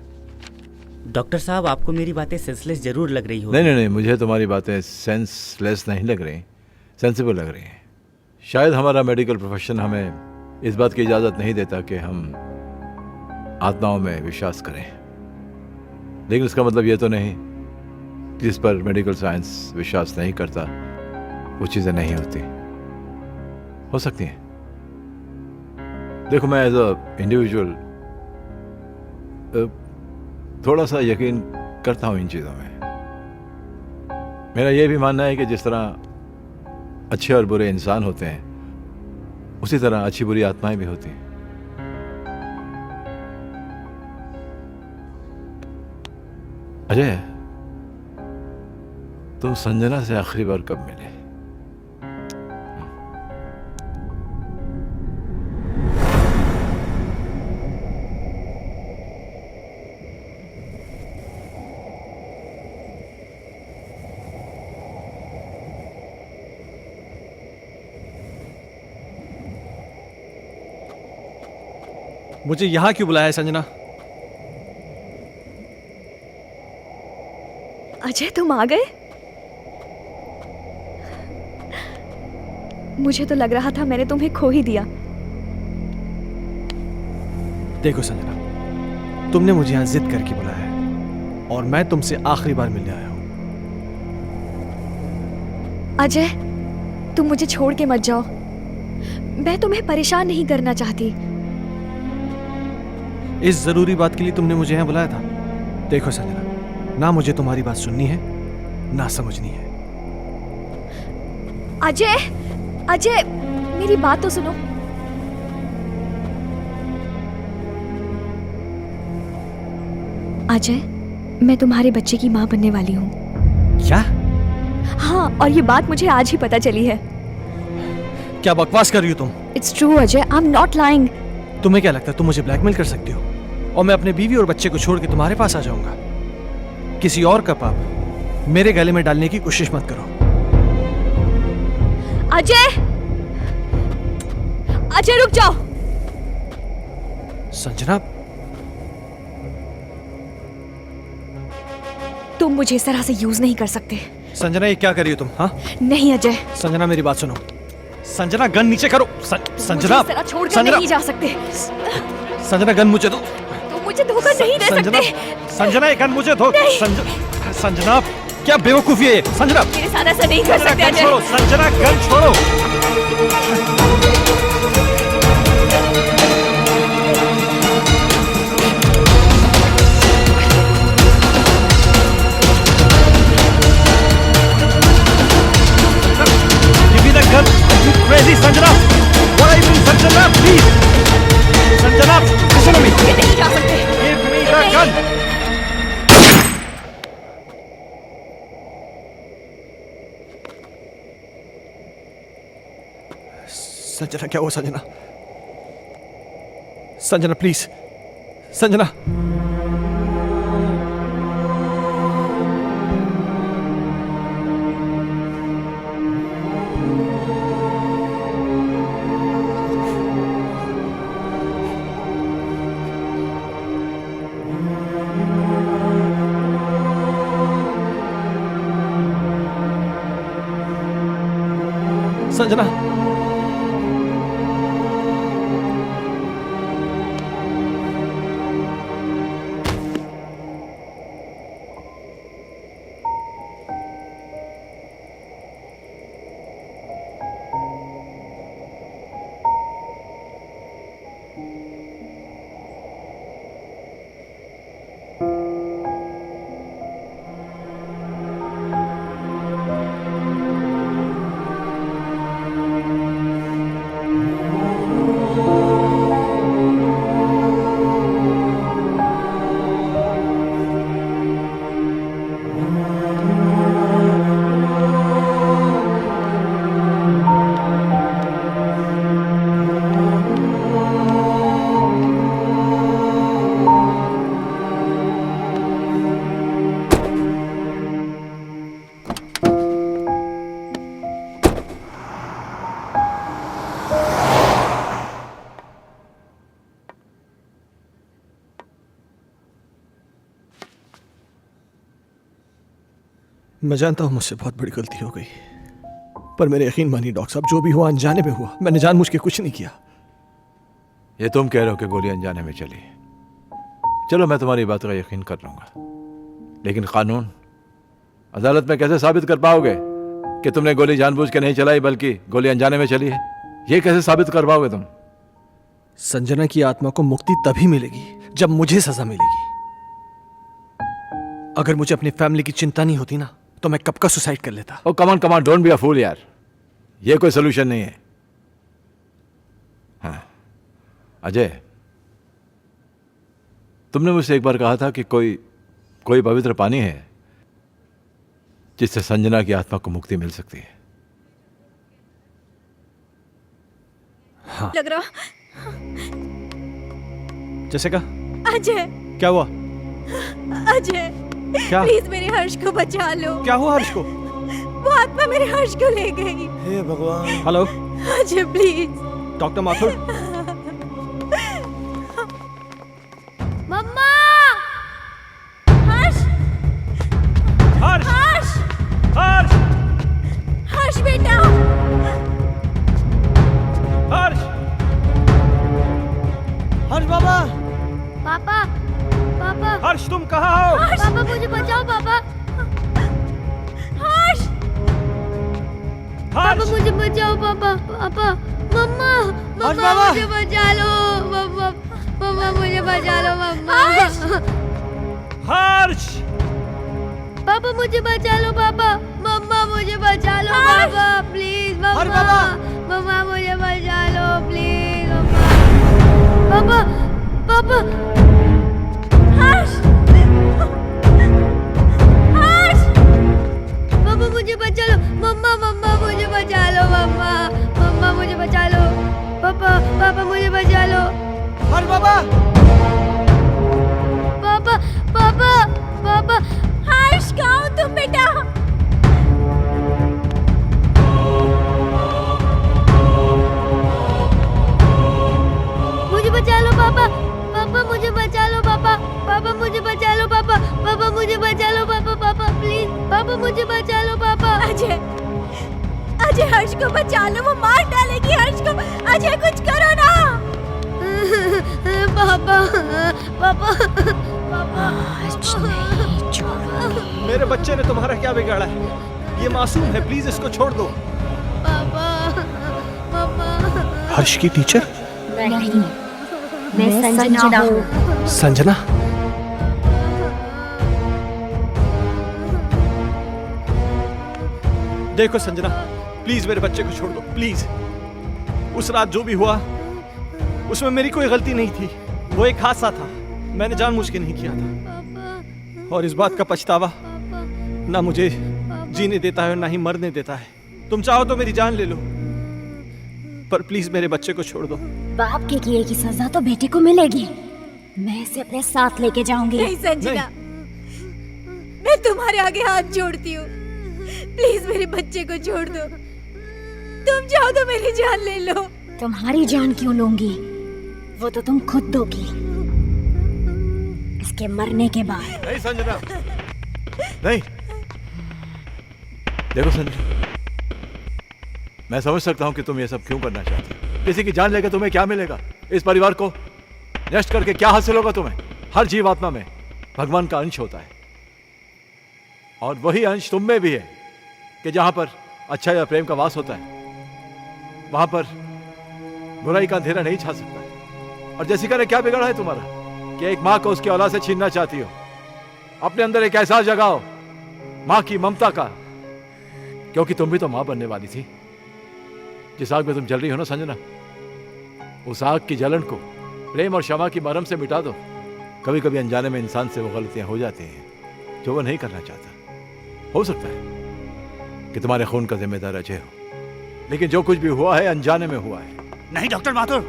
डॉक्टर साहब, आपको मेरी बातें सेंसलेस जरूर लग रही हो। नहीं, मुझे तुम्हारी बातें सेंसलेस नहीं लग रही, सेंसिबल लग रही हैं। शायद हमारा मेडिकल प्रोफेशन हमें इस बात की इजाज़त नहीं देता कि हम आत्माओं में विश्वास करें, लेकिन उसका मतलब ये तो नहीं कि जिस पर मेडिकल साइंस विश्वास नहीं करता वो चीज़ें नहीं होती, हो सकती हैं। देखो, मैं एज अ इंडिविजुअल थोड़ा सा यकीन करता हूँ इन चीज़ों में। मेरा ये भी मानना है कि जिस तरह अच्छे और बुरे इंसान होते हैं, उसी तरह अच्छी बुरी आत्माएं भी होती हैं। अजय, तुम संजना से आखिरी बार कब मिले? मुझे यहां क्यों बुलाया है संजना? अजय, तुम आ गए? मुझे तो लग रहा था मैंने तुम्हें खो ही दिया। देखो संजना, तुमने मुझे यहां जिद करके बुलाया है और मैं तुमसे आखिरी बार मिलने आया हूं। अजय, तुम मुझे छोड़ के मत जाओ। मैं तुम्हें परेशान नहीं करना चाहती। इस जरूरी बात के लिए तुमने मुझे यहां बुलाया था? देखो संजना, ना मुझे तुम्हारी बात सुननी है ना समझनी है। अजय, अजय, मेरी बात तो सुनो। अजय, मैं तुम्हारे बच्चे की मां बनने वाली हूं। क्या? हाँ, और ये बात मुझे आज ही पता चली है। क्या बकवास कर रही हो तुम? It's true Ajay, I am not lying. तुम्हें क्या लगता है तुम मुझे ब्लैकमेल कर सकती हो और मैं अपने बीवी और बच्चे को छोड़ के तुम्हारे पास आ जाऊंगा? किसी और का पाप मेरे गले में डालने की कोशिश मत करो। अजय, अजय रुक जाओ। संजना, तुम मुझे इस तरह से यूज नहीं कर सकते। संजना, ये क्या कर रही हो तुम? हाँ, नहीं अजय। संजना, मेरी बात सुनो। संजना, गन नीचे करो। संजना, इस तरह छोड़कर नहीं जा सकते। संजना, गन मुझे दो। तुम मुझे धोखा नहीं दे सकते। संजना, ये गन मुझे दो। संजना, क्या बेवकूफी है ये? संजना, मेरे साथ ऐसा नहीं कर सकते अजय। छोड़ो संजना, गन छोड़ो। Give me the gun. Are you crazy, Sanjana? What are you doing, Sanjana? Please, Sanjana, listen to me. ये नहीं जा सकते। Give me the gun. Sanjana, क्या हुआ संजना? संजना प्लीज, संजना। संजना, मैं जानता हूं मुझसे बहुत बड़ी गलती हो गई, पर मेरे यकीन मानिए डॉक्टर साहब, जो भी हुआ अनजाने में हुआ। मैंने जानबूझ के कुछ नहीं किया। ये तुम कह रहे हो कि गोली अनजाने में चली। चलो मैं तुम्हारी बात का यकीन कर लूंगा, लेकिन कानून अदालत में कैसे साबित कर पाओगे कि तुमने गोली जानबूझ के नहीं चलाई बल्कि गोली अनजाने में चली है? ये कैसे साबित कर पाओगे तुम? संजना की आत्मा को मुक्ति तभी मिलेगी जब मुझे सजा मिलेगी। अगर मुझे अपनी फैमिली की चिंता नहीं होती ना, तो मैं कब का सुसाइड कर लेता। ओ कमान कमान, डोंट बी अ फूल यार, ये कोई सोल्यूशन नहीं है। हाँ अजय, तुमने मुझसे एक बार कहा था कि कोई पवित्र पानी है जिससे संजना की आत्मा को मुक्ति मिल सकती है। हाँ। लग रहा जैसे का अजय, क्या हुआ? अजय क्या? प्लीज मेरे हर्ष को बचा लो। क्या हुआ हर्ष को? वो आत्मा मेरे हर्ष को ले गई। हे भगवान। Hello Ajay please. Doctor Mathur. मम्मा! हर्ष! हर्ष! हर्ष! हर्ष! हर्ष बेटा! हर्ष! हर्ष बाबा! पापा! पापा! हर्ष तुम कहाँ हो? पापा मुझे बचाओ पापा! हर्ष! पापा मुझे बचाओ पापा! पापा! मम्मा! मम्मा मुझे बचा लो! मम्मा! मम्मा मुझे बचा लो मम्मा! हर्ष! पापा मुझे बचा लो पापा! मम्मा मुझे बचा लो पापा! प्लीज मम्मा! मम्मा मुझे बचा लो प्लीज मम्मा! पापा! पापा! हर्ष! हर्ष! पापा मुझे बचा लो! मम्मा! मम्मा मुझे बचा लो मम्मा! मम्मा मुझे बचा लो! पापा! पापा मुझे बचा लो! हर्ष बाबा! पापा! पापा! पापा! हर्ष कहाँ हो तुम बेटा? मुझे बचा लो पापा! पापा मुझे बचा लो पापा! पापा मुझे बचा लो पापा! पापा मुझे बचा लो पापा! पापा प्लीज! पापा मुझे बचा लो पापा! अजय! अजय हर्ष को बचा लो, वो मार डालेगी हर्ष को। अजय कुछ करो ना! पापा! पापा! पापा! मेरे बच्चे ने तुम्हारा क्या बिगाड़ा है? ये मासूम है, प्लीज इसको छोड़ दो। पापा! पापा! हर्ष की टीचर? नहीं, मैं संजना हूँ। संजना? देखो संजना, प्लीज मेरे बच्चे को छोड़ दो, प्लीज। उस रात जो भी हुआ उसमें मेरी कोई गलती नहीं थी, वो एक हादसा था, मैंने जानबूझ के नहीं किया था। और इस बात का पछतावा ना मुझे जीने देता है और ना ही मरने देता है। तुम चाहो तो मेरी जान ले लो, पर प्लीज मेरे बच्चे को छोड़ दो। बाप के किए की सजा तो बेटे को मिलेगी। मैं इसे अपने साथ लेके जाऊंगी। नहीं संजना, मैं तुम्हारे आगे हाथ जोड़ती हूँ, प्लीज मेरे बच्चे को छोड़ दो। तुम चाहो तो मेरी जान ले लो। तुम्हारी जान क्यों लूंगी? वो तो तुम खुद दोगी इसके मरने के बाद। नहीं संजना, नहीं। देखो संजना, मैं समझ सकता हूं कि तुम ये सब क्यों करना चाहते हो। किसी की जान लेकर तुम्हें क्या मिलेगा? इस परिवार को नष्ट करके क्या हासिल होगा तुम्हें? हर जीवात्मा में भगवान का अंश होता है और वही अंश तुम में भी है कि जहां पर अच्छा या प्रेम का वास होता है वहां पर बुराई का अंधेरा नहीं छा सकता। और जैसिका ने क्या बिगाड़ा है तुम्हारा कि एक मां को उसकी औलाद से छीनना चाहती हो? अपने अंदर एक एहसास जगाओ मां की ममता का, क्योंकि तुम भी तो मां बनने वाली थी। जिस आग में तुम जल रही हो ना संजना, उस आग की जलन को प्रेम और क्षमा की मरहम से मिटा दो। कभी कभी अनजाने में इंसान से वो गलतियां हो जाती हैं जो वो नहीं करना चाहता। हो सकता है कि तुम्हारे खून का जिम्मेदार अजय हो, लेकिन जो कुछ भी हुआ है अनजाने में हुआ है। नहीं डॉक्टर माथुर,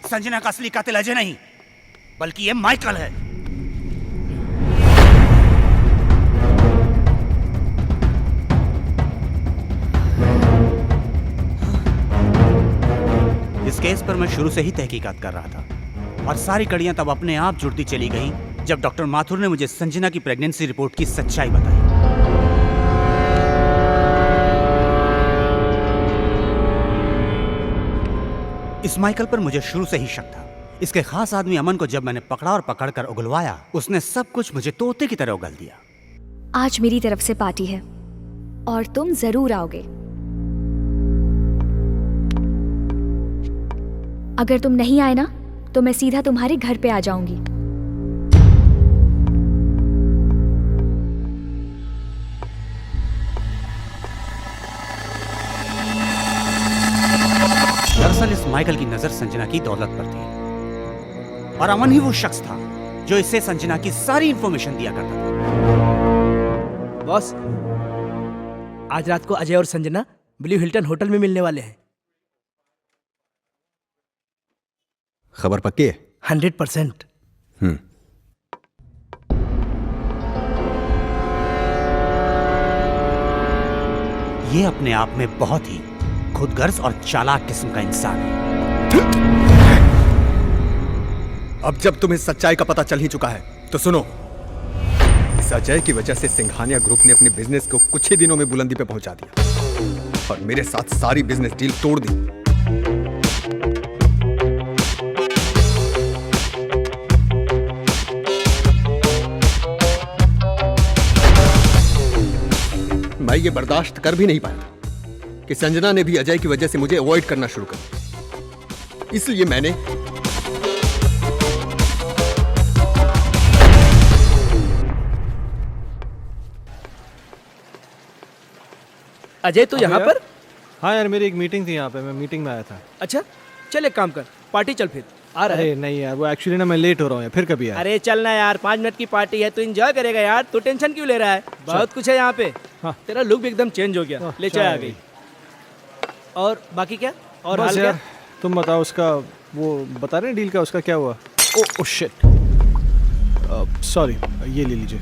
संजना का असली कातिल अजय नहीं बल्कि ये माइकल है। इस केस पर मैं शुरू से ही तहकीकात कर रहा था और सारी कड़ियां तब अपने आप जुड़ती चली गई जब डॉक्टर माथुर ने मुझे संजना की प्रेगनेंसी रिपोर्ट की सच्चाई बताई। इस माइकल पर मुझे शुरू से ही शक था। इसके खास आदमी अमन को जब मैंने पकड़ा और पकड़कर उगलवाया, उसने सब कुछ मुझे तोते की तरह उगल दिया। आज मेरी तरफ से पार्टी है और तुम जरूर आओगे। अगर तुम नहीं आए ना तो मैं सीधा तुम्हारे घर पे आ जाऊंगी। दरअसल इस माइकल की नजर संजना की दौलत पर थी और अमन ही वो शख्स था जो इससे संजना की सारी इंफॉर्मेशन दिया करता था। बॉस, आज रात को अजय और संजना ब्लू हिल्टन होटल में मिलने वाले हैं। खबर पक्की है? 100%। ये अपने आप में बहुत ही खुदगर्ज और चालाक किस्म का इंसान है। अब जब तुम्हें सच्चाई का पता चल ही चुका है तो सुनो। इस अजय की वजह से सिंघानिया ग्रुप ने अपने बिजनेस को कुछ ही दिनों में बुलंदी पे पहुंचा दिया और मेरे साथ सारी बिजनेस डील तोड़ दी। मैं ये बर्दाश्त कर भी नहीं पाया कि संजना ने भी अजय की वजह से मुझे अवॉइड करना शुरू कर दिया। इसलिए मैंने अजय तो यहाँ पर? हाँ यार, मेरी एक मीटिंग थी यहाँ पे, मैं मीटिंग में आया था। अच्छा चल एक काम कर, पार्टी चल फिर। आ रहा है? अरे नहीं यार, वो एक्चुअली ना मैं लेट हो रहा हूँ यार, फिर कभी यार। अरे चलना यार, 5 मिनट की पार्टी है, तू एंजॉय करेगा यार। तू टेंशन क्यों ले रहा है? बहुत कुछ है यहाँ पे। हाँ। तेरा लुक भी एकदम चेंज हो गया। ले चाय आ गई। और बाकी क्या? और हाल क्या? तुम बताओ, उसका वो बता रहे हैं डील का, उसका क्या हुआ? ओ शिट, सॉरी, ये ले लीजिए।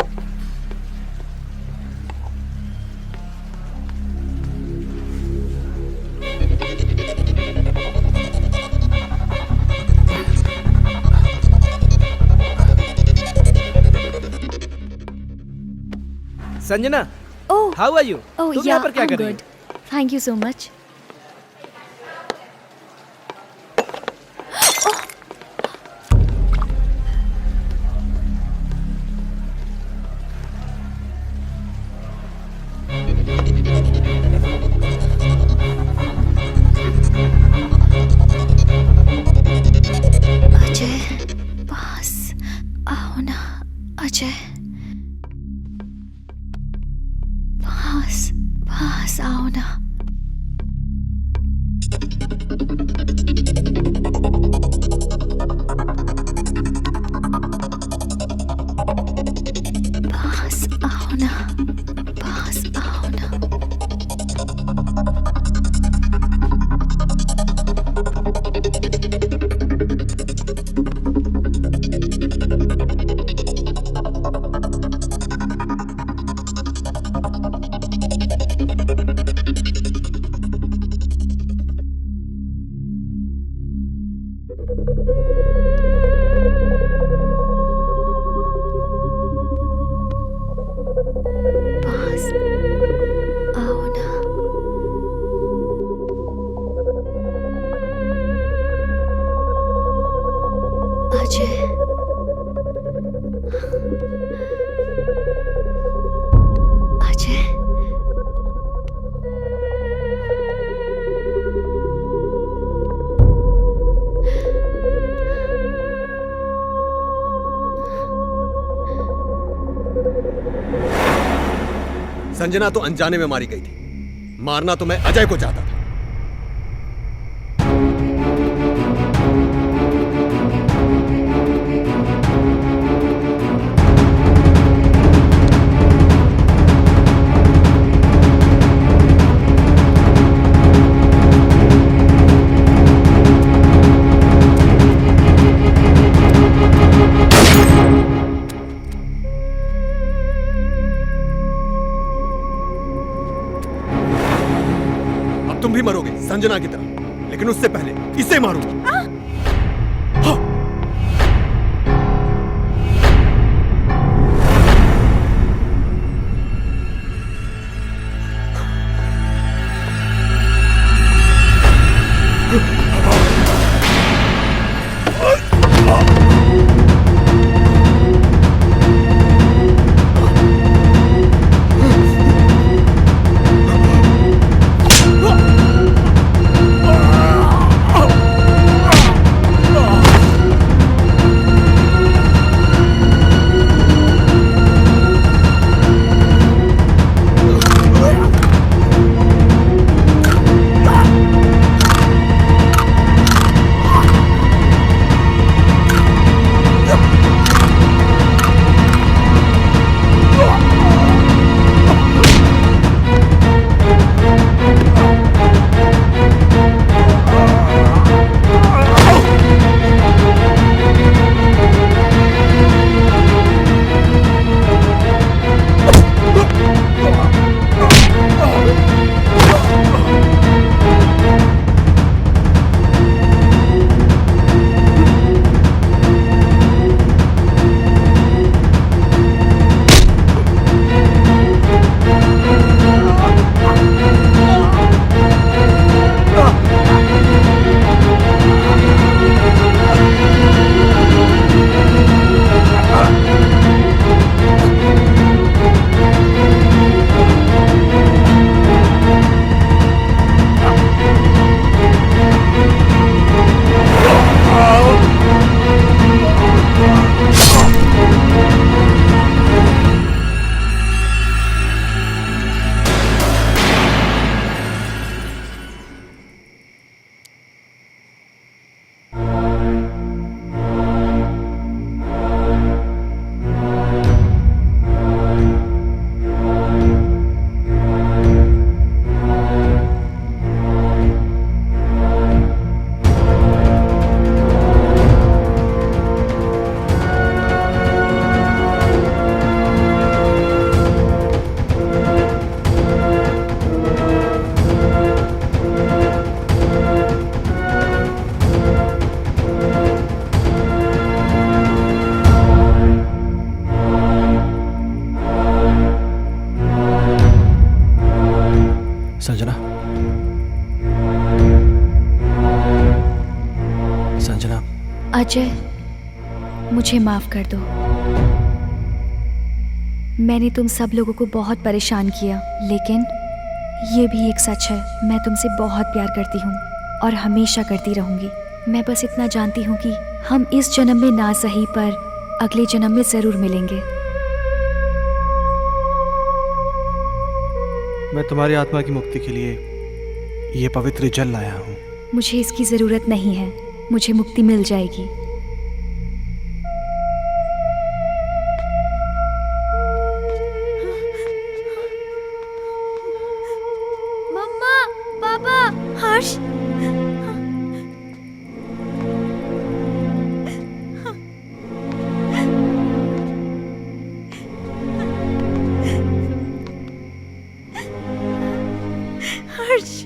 Sanjana, oh how are you? Oh तुम यहाँ पर क्या कर रही हो? Thank you so much. Ajay, पास आओ ना। अजय, पास आओ ना। पास आओ ना, पास आओ ना। पास आओ ना। संजना तो अनजाने में मारी गई थी, मारना तो मैं अजय को चाहता था। तुम भी मरोगे संजना की तरह, लेकिन उससे पहले इसे मारूंगा। संजना, संजना। अजय, मुझे माफ कर दो। मैंने तुम सब लोगों को बहुत परेशान किया, लेकिन ये भी एक सच है, मैं तुमसे बहुत प्यार करती हूँ और हमेशा करती रहूंगी। मैं बस इतना जानती हूँ कि हम इस जन्म में ना सही पर अगले जन्म में जरूर मिलेंगे। मैं तुम्हारी आत्मा की मुक्ति के लिए ये पवित्र जल लाया हूँ। मुझे इसकी जरूरत नहीं है, मुझे मुक्ति मिल जाएगी। मम्मा, पापा, हर्ष। हर्ष।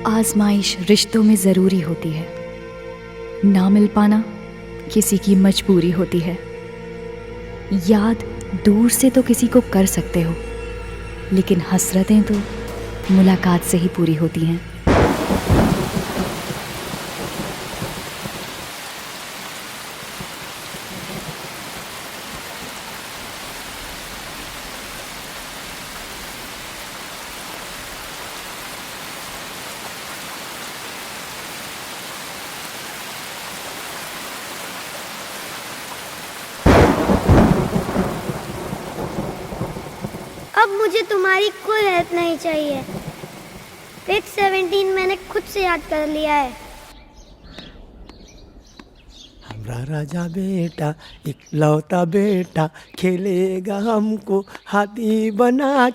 आजमाइश रिश्तों में ज़रूरी होती है, ना मिल पाना किसी की मजबूरी होती है। याद दूर से तो किसी को कर सकते हो, लेकिन हसरतें तो मुलाकात से ही पूरी होती हैं। मुझे तुम्हारी कोई हेल्प नहीं चाहिए। पेज 17 मैंने खुद से याद कर लिया है। हमारा राजा बेटा इकलौता बेटा खेलेगा हमको हाथी बना